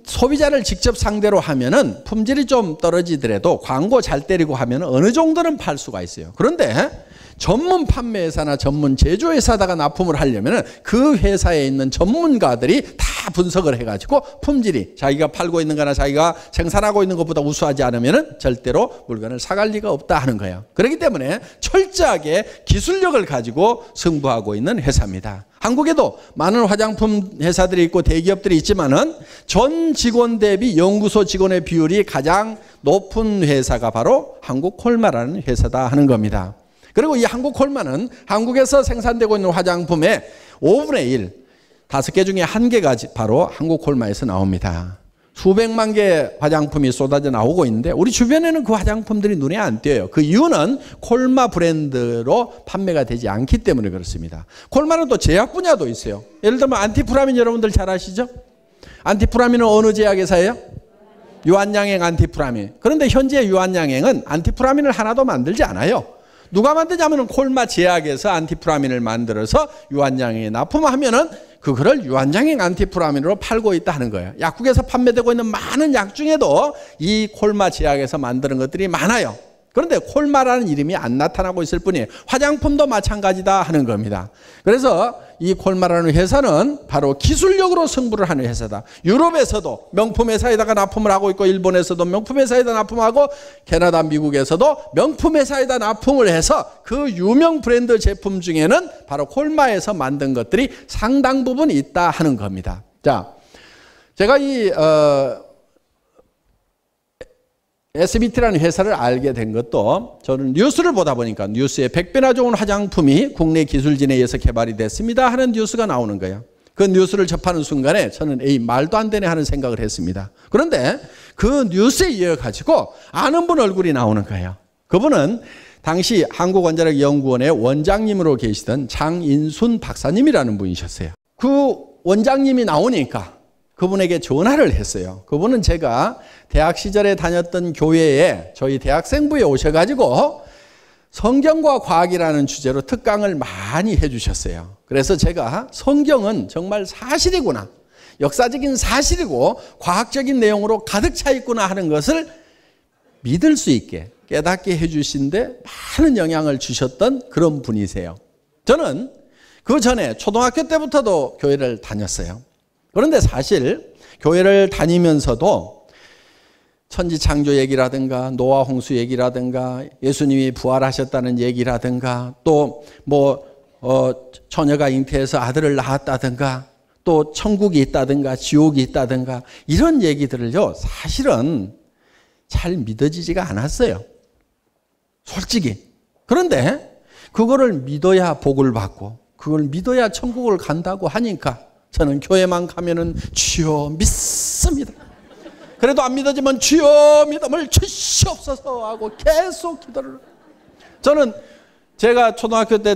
소비자를 직접 상대로 하면은 품질이 좀 떨어지더라도 광고 잘 때리고 하면 어느 정도는 팔 수가 있어요. 그런데 전문 판매회사나 전문 제조회사다가 납품을 하려면 그 회사에 있는 전문가들이 다 분석을 해가지고 품질이 자기가 팔고 있는 거나 자기가 생산하고 있는 것보다 우수하지 않으면 절대로 물건을 사갈 리가 없다 하는 거예요. 그렇기 때문에 철저하게 기술력을 가지고 승부하고 있는 회사입니다. 한국에도 많은 화장품 회사들이 있고 대기업들이 있지만은 전 직원 대비 연구소 직원의 비율이 가장 높은 회사가 바로 한국콜마라는 회사다 하는 겁니다. 그리고 이 한국콜마는 한국에서 생산되고 있는 화장품의 5분의 1, 5개 중에 1개가 바로 한국콜마에서 나옵니다. 수백만 개의 화장품이 쏟아져 나오고 있는데 우리 주변에는 그 화장품들이 눈에 안 띄어요. 그 이유는 콜마 브랜드로 판매가 되지 않기 때문에 그렇습니다. 콜마는 또 제약 분야도 있어요. 예를 들면 안티프라민 여러분들 잘 아시죠? 안티프라민은 어느 제약회사예요? 유한양행 안티프라민. 그런데 현재 유한양행은 안티프라민을 하나도 만들지 않아요. 누가 만드냐면 콜마 제약에서 안티프라민을 만들어서 유한양행에 납품하면은 그거를 유한양행 안티프라민으로 팔고 있다 하는 거예요. 약국에서 판매되고 있는 많은 약 중에도 이 콜마 제약에서 만드는 것들이 많아요. 그런데 콜마라는 이름이 안 나타나고 있을 뿐이에요. 화장품도 마찬가지다 하는 겁니다. 그래서 이 콜마라는 회사는 바로 기술력으로 승부를 하는 회사다. 유럽에서도 명품 회사에다가 납품을 하고 있고 일본에서도 명품 회사에다 납품하고 캐나다, 미국에서도 명품 회사에다 납품을 해서 그 유명 브랜드 제품 중에는 바로 콜마에서 만든 것들이 상당 부분 있다 하는 겁니다. 자, 제가 이 SBT라는 회사를 알게 된 것도 저는 뉴스를 보다 보니까 뉴스에 100배나 좋은 화장품이 국내 기술진에 의해서 개발이 됐습니다 하는 뉴스가 나오는 거예요. 그 뉴스를 접하는 순간에 저는 에이 말도 안 되네 하는 생각을 했습니다. 그런데 그 뉴스에 이어가지고 아는 분 얼굴이 나오는 거예요. 그분은 당시 한국원자력연구원의 원장님으로 계시던 장인순 박사님이라는 분이셨어요. 그 원장님이 나오니까 그분에게 전화를 했어요. 그분은 제가 대학 시절에 다녔던 교회에 저희 대학생부에 오셔가지고 성경과 과학이라는 주제로 특강을 많이 해주셨어요. 그래서 제가 성경은 정말 사실이구나, 역사적인 사실이고 과학적인 내용으로 가득 차 있구나 하는 것을 믿을 수 있게 깨닫게 해주신데 많은 영향을 주셨던 그런 분이세요. 저는 그 전에 초등학교 때부터도 교회를 다녔어요. 그런데 사실 교회를 다니면서도 천지창조 얘기라든가 노아 홍수 얘기라든가 예수님이 부활하셨다는 얘기라든가 또 처녀가 잉태해서 아들을 낳았다든가 또 천국이 있다든가 지옥이 있다든가 이런 얘기들을요 사실은 잘 믿어지지가 않았어요. 솔직히. 그런데 그거를 믿어야 복을 받고 그걸 믿어야 천국을 간다고 하니까 저는 교회만 가면은 주여 믿습니다. 그래도 안 믿어지면 주여 믿음을 주시옵소서 하고 계속 기도를. 저는 제가 초등학교 때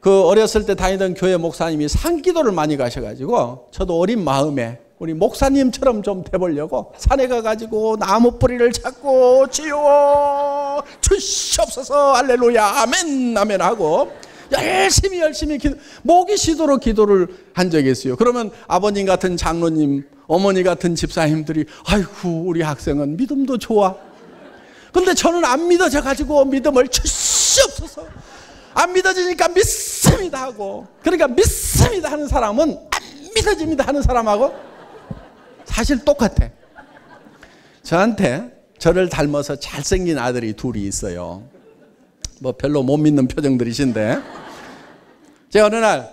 그 어렸을 때 다니던 교회 목사님이 산기도를 많이 가셔가지고 저도 어린 마음에 우리 목사님처럼 좀 돼보려고 산에 가가지고 나무 뿌리를 잡고 주여 주시옵소서 할렐루야 아멘 아멘 하고 열심히 목이 쉬도록 기도를 한 적이 있어요. 그러면 아버님 같은 장로님, 어머니 같은 집사님들이 아이고 우리 학생은 믿음도 좋아. 근데 저는 안 믿어져 가지고 믿음을 주시옵소서. 안 믿어지니까 믿습니다 하고, 그러니까 믿습니다 하는 사람은 안 믿어집니다 하는 사람하고 사실 똑같아. 저한테 저를 닮아서 잘생긴 아들이 둘이 있어요. 별로 못 믿는 표정들이신데 제가 어느 날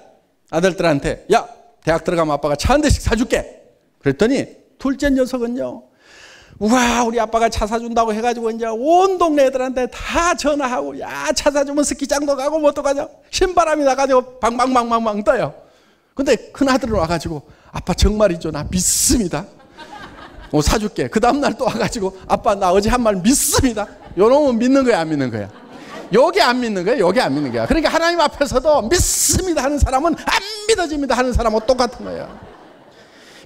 아들들한테 야 대학 들어가면 아빠가 차 한 대씩 사줄게 그랬더니 둘째 녀석은요 우와 우리 아빠가 차 사준다고 해가지고 이제 온 동네 애들한테 다 전화하고 야 차 사주면 스키장도 가고 뭣도 가자 신바람이 나가지고 방방방방방 떠요. 근데 큰아들은 와가지고 아빠 정말이죠 나 믿습니다 사줄게. 그 다음날 또 와가지고 아빠 나 어제 한 말 믿습니다. 요놈은 믿는 거야 안 믿는 거야? 여기 안 믿는 거예요. 여기 안 믿는 거야. 그러니까 하나님 앞에서도 믿습니다 하는 사람은 안 믿어집니다 하는 사람하고 똑같은 거예요.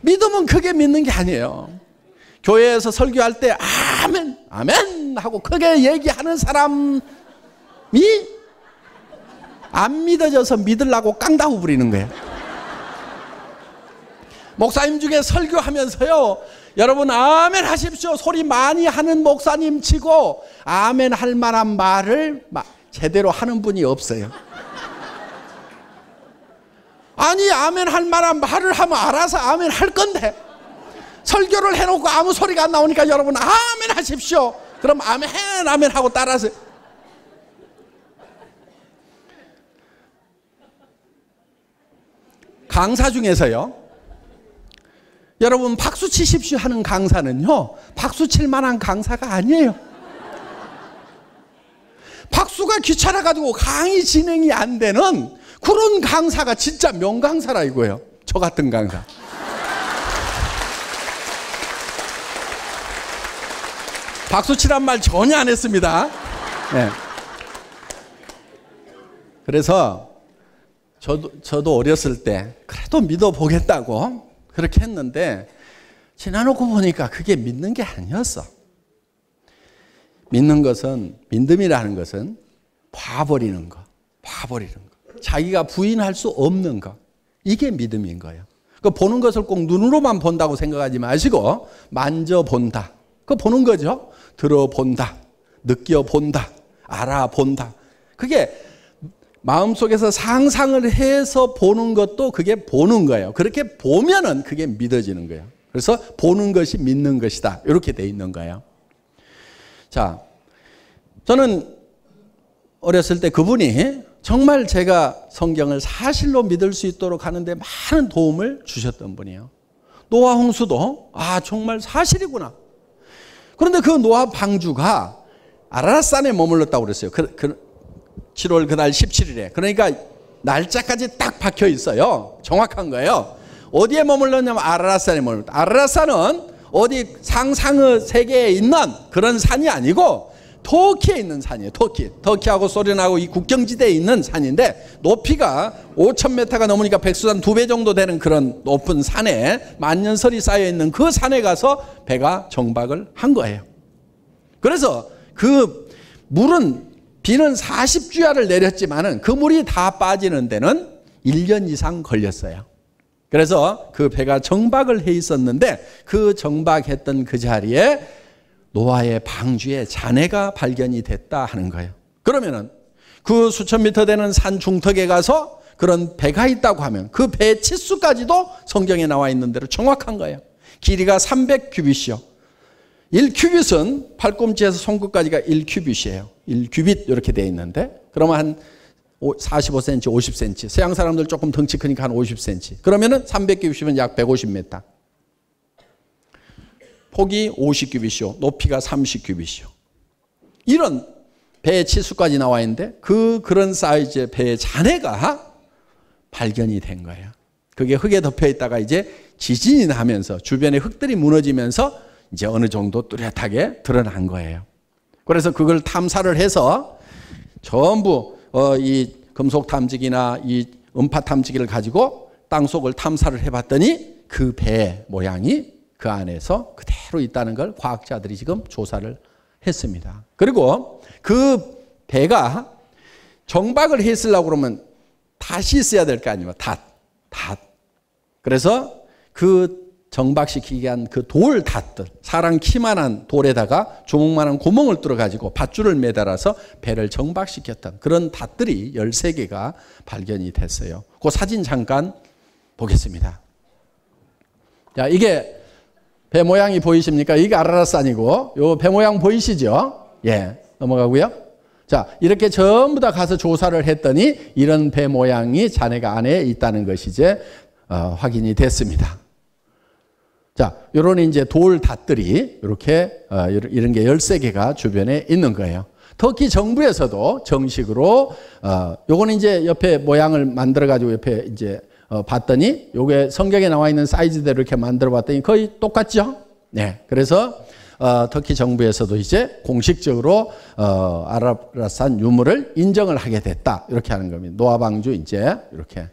믿음은 크게 믿는 게 아니에요. 교회에서 설교할 때 아멘 아멘 하고 크게 얘기하는 사람이 안 믿어져서 믿으려고 깡다구 부리는 거예요. 목사님 중에 설교하면서요 여러분 아멘 하십시오 소리 많이 하는 목사님 치고 아멘 할 만한 말을 제대로 하는 분이 없어요. 아니 아멘 할 만한 말을 하면 알아서 아멘 할 건데 설교를 해놓고 아무 소리가 안 나오니까 여러분 아멘 하십시오 그럼 아멘 아멘 하고 따라서. 강사 중에서요. 여러분 박수 치십시오 하는 강사는요. 박수 칠 만한 강사가 아니에요. 박수가 귀찮아가지고 강의 진행이 안 되는 그런 강사가 진짜 명강사라 이거예요. 저 같은 강사. 박수 치란 말 전혀 안 했습니다. 네. 그래서 저도 어렸을 때 그래도 믿어보겠다고 그렇게 했는데 지나놓고 보니까 그게 믿는 게 아니었어. 믿음이라는 것은 봐버리는 거. 자기가 부인할 수 없는 거. 이게 믿음인 거예요. 그 보는 것을 꼭 눈으로만 본다고 생각하지 마시고 만져본다. 그거 보는 거죠. 들어본다. 느껴본다. 알아본다. 그게 마음속에서 상상을 해서 보는 것도 그게 보는 거예요. 그렇게 보면은 그게 믿어지는 거예요. 그래서 보는 것이 믿는 것이다. 이렇게 돼 있는 거예요. 자, 저는 어렸을 때 그분이 정말 제가 성경을 사실로 믿을 수 있도록 하는데 많은 도움을 주셨던 분이에요. 노아 홍수도 정말 사실이구나. 그런데 그 노아 방주가 아라랏산에 머물렀다고 그랬어요. 7월 그날 17일에. 그러니까 날짜까지 딱 박혀 있어요. 정확한 거예요. 어디에 머물렀냐면 아라랏산에 머물렀다. 아라랏산은 어디 상상의 세계에 있는 그런 산이 아니고 터키에 있는 산이에요. 터키하고 소련하고 이 국경지대에 있는 산인데 높이가 5,000m가 넘으니까 백두산 2배 정도 되는 그런 높은 산에 만년설이 쌓여있는 그 산에 가서 배가 정박을 한 거예요. 그래서 그 비는 40주야를 내렸지만은 그 물이 다 빠지는 데는 1년 이상 걸렸어요. 그래서 그 배가 정박을 해 있었는데 그 정박했던 그 자리에 노아의 방주에 잔해가 발견이 됐다 하는 거예요. 그러면은 그 수천 미터 되는 산 중턱에 가서 그런 배가 있다고 하면 그 배 치수까지도 성경에 나와 있는 대로 정확한 거예요. 길이가 300규빗이요. 1규빗은 팔꿈치에서 손끝까지가 1규빗이에요. 1규빗 이렇게 돼 있는데 그러면 한 45cm, 50cm. 서양 사람들 조금 덩치 크니까 한 50cm. 그러면은 300규빗이면 약 150m. 폭이 50규빗이요. 높이가 30규빗이요. 이런 배의 치수까지 나와 있는데 그런 사이즈의 배의 잔해가 발견이 된 거예요. 그게 흙에 덮여 있다가 이제 지진이 나면서 주변에 흙들이 무너지면서 이제 어느 정도 뚜렷하게 드러난 거예요. 그래서 그걸 탐사를 해서 전부 이 금속 탐지기나 이 음파 탐지기를 가지고 땅속을 탐사를 해봤더니 그 배 모양이 그 안에서 그대로 있다는 걸 과학자들이 지금 조사를 했습니다. 그리고 그 배가 정박을 했으려고 그러면 닷이 있어야 될 거 아니에요. 닷. 그래서 그 정박시키기 위한 그 돌 닷들, 사람 키만한 돌에다가 주먹만한 구멍을 뚫어가지고 밧줄을 매달아서 배를 정박시켰던 그런 닷들이 13개가 발견이 됐어요. 그 사진 잠깐 보겠습니다. 자, 이게 배 모양이 보이십니까? 이게 아라랏산이고 요 배 모양 보이시죠? 예, 넘어가고요. 자, 이렇게 전부 다 가서 조사를 했더니 이런 배 모양이 잔해가 안에 있다는 것이 이제 확인이 됐습니다. 자, 요런 이제 돌 닷들이 이렇게 이런 게 13개가 주변에 있는 거예요. 터키 정부에서도 정식으로 요거는 이제 옆에 모양을 만들어 가지고 옆에 이제 봤더니 요게 성경에 나와 있는 사이즈대로 이렇게 만들어 봤더니 거의 똑같죠? 네. 그래서 터키 정부에서도 이제 공식적으로 아라랏산 유물을 인정을 하게 됐다. 이렇게 하는 겁니다. 노아 방주 이제 이렇게.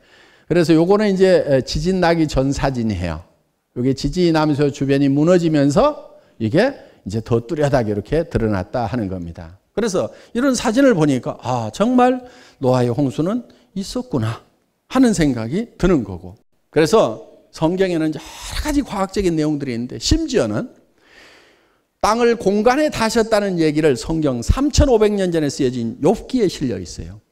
그래서 요거는 이제 지진 나기 전 사진이에요. 이게 지진이 나면서 주변이 무너지면서 이게 이제 더 뚜렷하게 이렇게 드러났다 하는 겁니다. 그래서 이런 사진을 보니까 정말 노아의 홍수는 있었구나 하는 생각이 드는 거고. 그래서 성경에는 여러 가지 과학적인 내용들이 있는데 심지어는 땅을 공간에 다셨다는 얘기를 성경 3,500년 전에 쓰여진 욥기에 실려 있어요.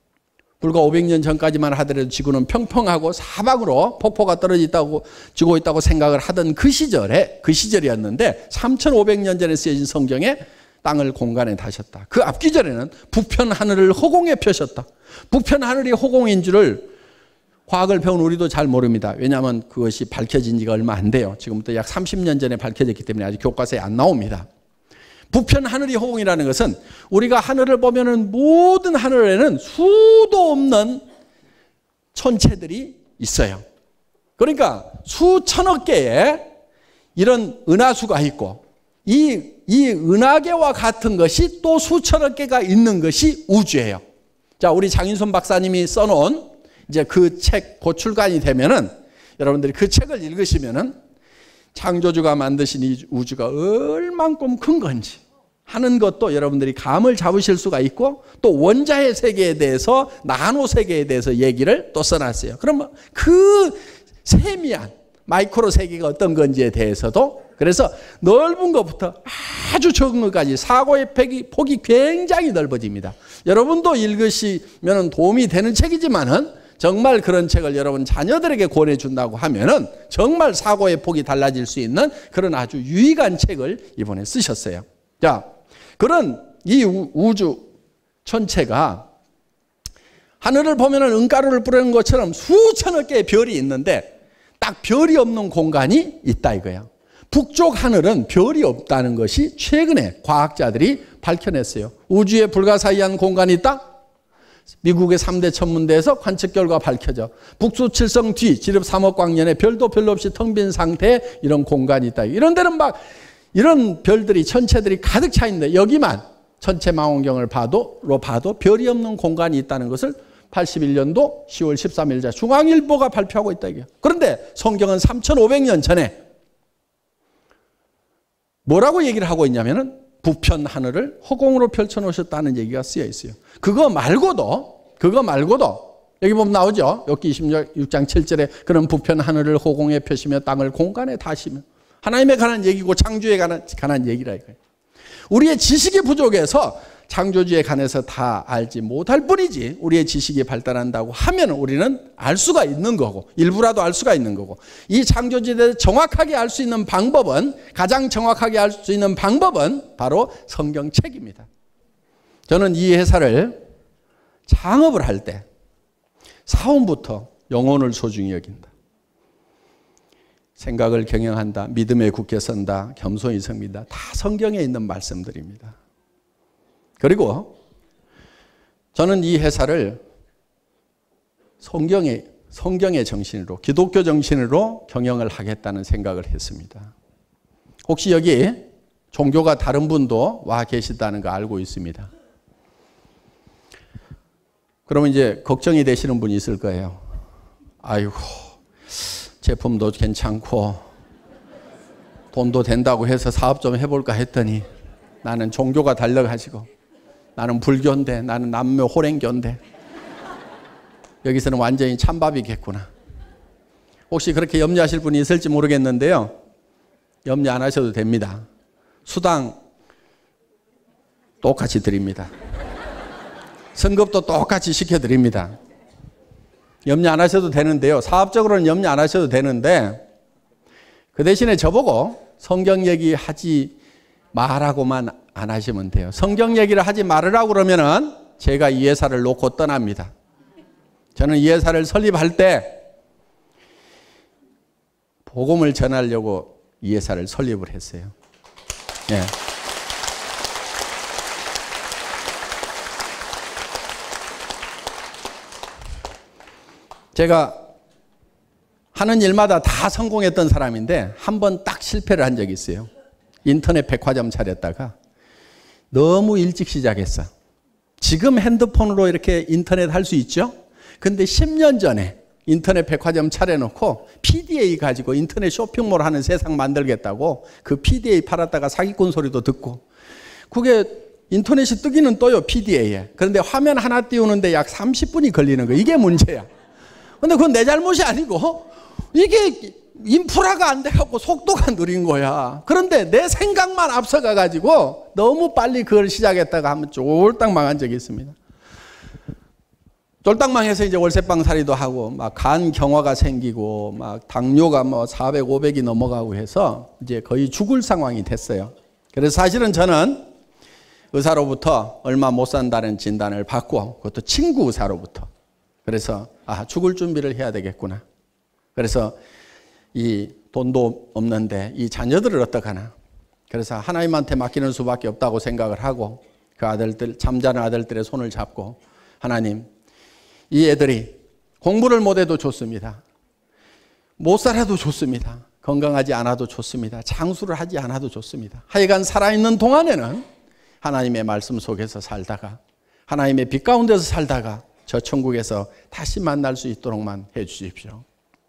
불과 500년 전까지만 하더라도 지구는 평평하고 사방으로 폭포가 지고 있다고 생각을 하던 그 시절이었는데 3,500년 전에 쓰여진 성경에 땅을 공간에 다셨다. 그 앞기절에는 북편 하늘을 허공에 펴셨다. 북편 하늘이 허공인 줄을 과학을 배운 우리도 잘 모릅니다. 왜냐하면 그것이 밝혀진 지가 얼마 안 돼요. 지금부터 약 30년 전에 밝혀졌기 때문에 아직 교과서에 안 나옵니다. 부편 하늘이 허공이라는 것은 우리가 하늘을 보면은 모든 하늘에는 수도 없는 천체들이 있어요. 그러니까 수천억 개의 이런 은하수가 있고 이 은하계와 같은 것이 또 수천억 개가 있는 것이 우주예요. 자, 우리 장인손 박사님이 써놓은 이제 그 책 고출간이 되면은 여러분들이 그 책을 읽으시면은 창조주가 만드신 이 우주가 얼만큼 큰 건지 하는 것도 여러분들이 감을 잡으실 수가 있고 또 원자의 세계에 대해서 나노 세계에 대해서 얘기를 또 써놨어요. 그러면 그 세미한 마이크로 세계가 어떤 건지에 대해서도 그래서 넓은 것부터 아주 적은 것까지 사고의 폭이 굉장히 넓어집니다. 여러분도 읽으시면 도움이 되는 책이지만은 정말 그런 책을 여러분 자녀들에게 권해준다고 하면은 정말 사고의 폭이 달라질 수 있는 그런 아주 유익한 책을 이번에 쓰셨어요. 자, 그런 이 우주 천체가 하늘을 보면은 은가루를 뿌리는 것처럼 수천억 개의 별이 있는데 딱 별이 없는 공간이 있다 이거예요. 북쪽 하늘은 별이 없다는 것이 최근에 과학자들이 밝혀냈어요. 우주에 불가사의한 공간이 있다? 미국의 3대 천문대에서 관측 결과 밝혀져. 북수칠성 뒤 지름 3억 광년에 별도 별로 없이 텅 빈 상태에 이런 공간이 있다. 이런 데는 막 이런 별들이 천체들이 가득 차 있는데 여기만 천체망원경을 봐도 별이 없는 공간이 있다는 것을 81년도 10월 13일자 중앙일보가 발표하고 있다 이게. 그런데 성경은 3,500년 전에 뭐라고 얘기를 하고 있냐면은 부편 하늘을 허공으로 펼쳐 놓으셨다는 얘기가 쓰여 있어요. 그거 말고도 여기 보면 나오죠. 욥기 26장 7절에 그런 부편 하늘을 허공에 펴시며 땅을 공간에 다시며 하나님에 관한 얘기고 창조에 관한 얘기라 이거예요. 우리의 지식이 부족해서 창조주에 관해서 다 알지 못할 뿐이지 우리의 지식이 발달한다고 하면 우리는 알 수가 있는 거고 일부라도 알 수가 있는 거고 이 창조주에 대해서 정확하게 알 수 있는 방법은 가장 정확하게 알 수 있는 방법은 바로 성경책입니다. 저는 이 회사를 창업을 할 때 사원부터 영혼을 소중히 여긴다. 생각을 경영한다. 믿음에 굳게 선다. 겸손히 섬긴다. 다 성경에 있는 말씀들입니다. 그리고 저는 이 회사를 성경의 정신으로 기독교 정신으로 경영을 하겠다는 생각을 했습니다. 혹시 여기 종교가 다른 분도 와 계시다는 거 알고 있습니다. 그러면 이제 걱정이 되시는 분이 있을 거예요. 아이고 제품도 괜찮고 돈도 된다고 해서 사업 좀 해볼까 했더니 나는 종교가 달려가지고 나는 불교인데 나는 남묘 호랭교인데 여기서는 완전히 찬밥이겠구나. 혹시 그렇게 염려하실 분이 있을지 모르겠는데요. 염려 안 하셔도 됩니다. 수당 똑같이 드립니다. 성급도 똑같이 시켜드립니다. 염려 안 하셔도 되는데요. 사업적으로는 염려 안 하셔도 되는데 그 대신에 저보고 성경 얘기하지 말라고만 안 하시면 돼요. 성경 얘기를 하지 말으라고 그러면은 제가 이 회사를 놓고 떠납니다. 저는 이 회사를 설립할 때 복음을 전하려고 이 회사를 설립을 했어요. 네. 제가 하는 일마다 다 성공했던 사람인데 한 번 딱 실패를 한 적이 있어요. 인터넷 백화점 차렸다가 너무 일찍 시작했어. 지금 핸드폰으로 이렇게 인터넷 할 수 있죠? 근데 10년 전에 인터넷 백화점 차려놓고 PDA 가지고 인터넷 쇼핑몰 하는 세상 만들겠다고 그 PDA 팔았다가 사기꾼 소리도 듣고 그게 인터넷이 뜨기는 떠요, PDA에. 그런데 화면 하나 띄우는데 약 30분이 걸리는 거예요. 이게 문제야. 근데 그건 내 잘못이 아니고 이게 인프라가 안 돼갖고 속도가 느린 거야. 그런데 내 생각만 앞서가가지고 너무 빨리 그걸 시작했다가 한번 쫄딱 망한 적이 있습니다. 쫄딱 망해서 이제 월세방 살이도 하고 막 간 경화가 생기고 막 당뇨가 뭐 400, 500이 넘어가고 해서 이제 거의 죽을 상황이 됐어요. 그래서 사실은 저는 의사로부터 얼마 못 산다는 진단을 받고 그것도 친구 의사로부터 그래서 죽을 준비를 해야 되겠구나. 그래서 이 돈도 없는데 이 자녀들을 어떡하나. 그래서 하나님한테 맡기는 수밖에 없다고 생각을 하고 그 아들들, 잠자는 아들들의 손을 잡고 하나님, 이 애들이 공부를 못해도 좋습니다. 못 살아도 좋습니다. 건강하지 않아도 좋습니다. 장수를 하지 않아도 좋습니다. 하여간 살아있는 동안에는 하나님의 말씀 속에서 살다가 하나님의 빛 가운데서 살다가 저 천국에서 다시 만날 수 있도록만 해 주십시오.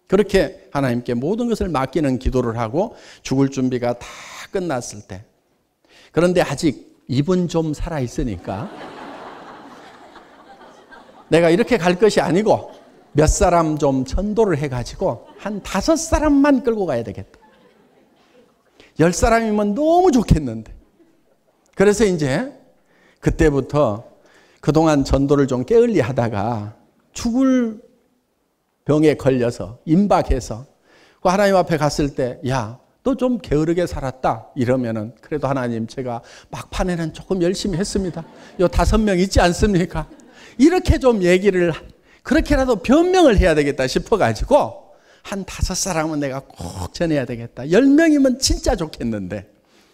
그렇게 하나님께 모든 것을 맡기는 기도를 하고 죽을 준비가 다 끝났을 때, 그런데 아직 입은 좀 살아있으니까 내가 이렇게 갈 것이 아니고 몇 사람 좀 전도를 해가지고 한 5사람만 끌고 가야 되겠다. 10사람이면 너무 좋겠는데. 그래서 이제 그때부터 그동안 전도를 좀 게을리 하다가 죽을 병에 걸려서 임박해서 그 하나님 앞에 갔을 때, 야, 너 좀 게으르게 살았다 이러면은, 그래도 하나님 제가 막판에는 조금 열심히 했습니다. 요 5명 있지 않습니까? 이렇게 좀 얘기를, 그렇게라도 변명을 해야 되겠다 싶어가지고 한 5사람은 내가 꼭 전해야 되겠다. 10명이면 진짜 좋겠는데,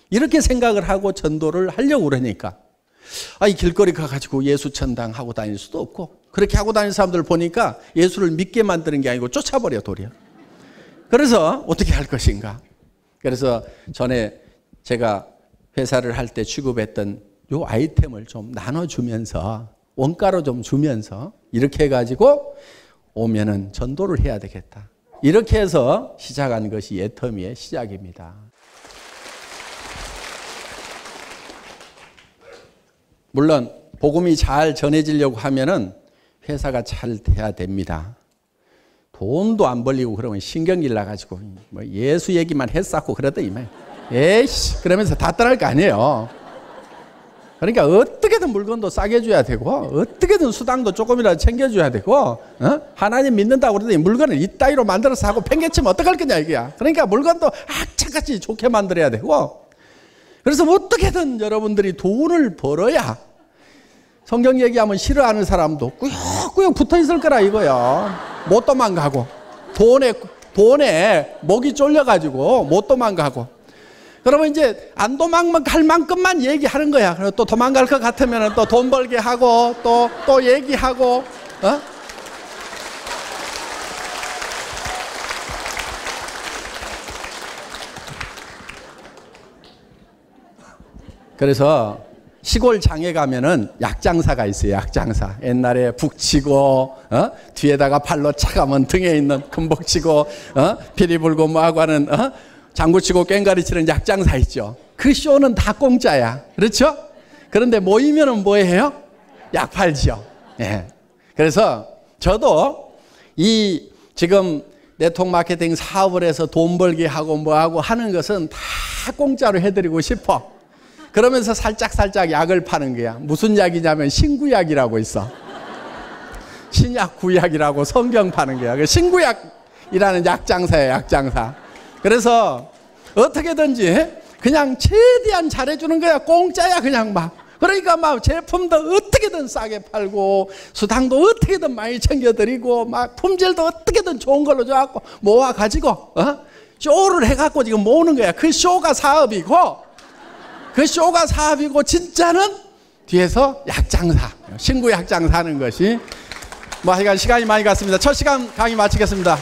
이렇게 생각을 하고 전도를 하려고 그러니까 이 길거리 가가지고 예수 천당 하고 다닐 수도 없고, 그렇게 하고 다니는 사람들 보니까 예수를 믿게 만드는 게 아니고 쫓아버려 도리어. 그래서 어떻게 할 것인가. 그래서 전에 제가 회사를 할 때 취급했던 요 아이템을 좀 나눠주면서 원가로 좀 주면서 이렇게 해가지고 오면은 전도를 해야 되겠다. 이렇게 해서 시작한 것이 애터미의 시작입니다. 물론 복음이 잘 전해지려고 하면은 회사가 잘 돼야 됩니다. 돈도 안 벌리고 그러면 신경질 나가지고 뭐 예수 얘기만 했었고 그러더니 에이씨 그러면서 다 떠날 거 아니에요. 그러니까 어떻게든 물건도 싸게 줘야 되고 어떻게든 수당도 조금이라도 챙겨줘야 되고, 하나님 믿는다고 그러더니 물건을 이따위로 만들어서 하고 팽개치면 어떡할 거냐 이거야. 그러니까 물건도 악착같이 좋게 만들어야 되고, 그래서 어떻게든 여러분들이 돈을 벌어야 성경 얘기하면 싫어하는 사람도 꾸역꾸역 붙어 있을 거라 이거야. 못 도망가고 돈에 목이 쫄려가지고 못 도망가고, 그러면 이제 안 도망갈 만큼만 얘기하는 거야. 그리고 또 도망갈 것 같으면 또 돈 벌게 하고 또 얘기하고, 그래서 시골 장에 가면은 약장사가 있어요. 약장사. 옛날에 북치고 뒤에다가 발로 차가면 등에 있는 금복치고 피리 불고 뭐하고 하는 장구치고 꽹가리 치는 약장사 있죠. 그 쇼는 다 공짜야. 그렇죠? 그런데 모이면은 뭐해요? 약 팔지요. 예. 그래서 저도 이 지금 네트워크 마케팅 사업을 해서 돈 벌게 하고 뭐하고 하는 것은 다 공짜로 해드리고 싶어. 그러면서 살짝 약을 파는 거야. 무슨 약이냐면 신구약이라고 있어. 신약 구약이라고 성경 파는 거야. 신구약이라는 약장사야, 약장사. 그래서 어떻게든지 그냥 최대한 잘해주는 거야. 공짜야 그냥 막. 그러니까 막 제품도 어떻게든 싸게 팔고 수당도 어떻게든 많이 챙겨드리고 막 품질도 어떻게든 좋은 걸로 줘갖고 모아가지고 쇼를 해갖고 지금 모으는 거야. 그 쇼가 사업이고, 그 쇼가 사업이고 진짜는 뒤에서 약장사, 신구 약장사 하는 것이 하여간 시간이 많이 갔습니다. 첫 시간 강의 마치겠습니다.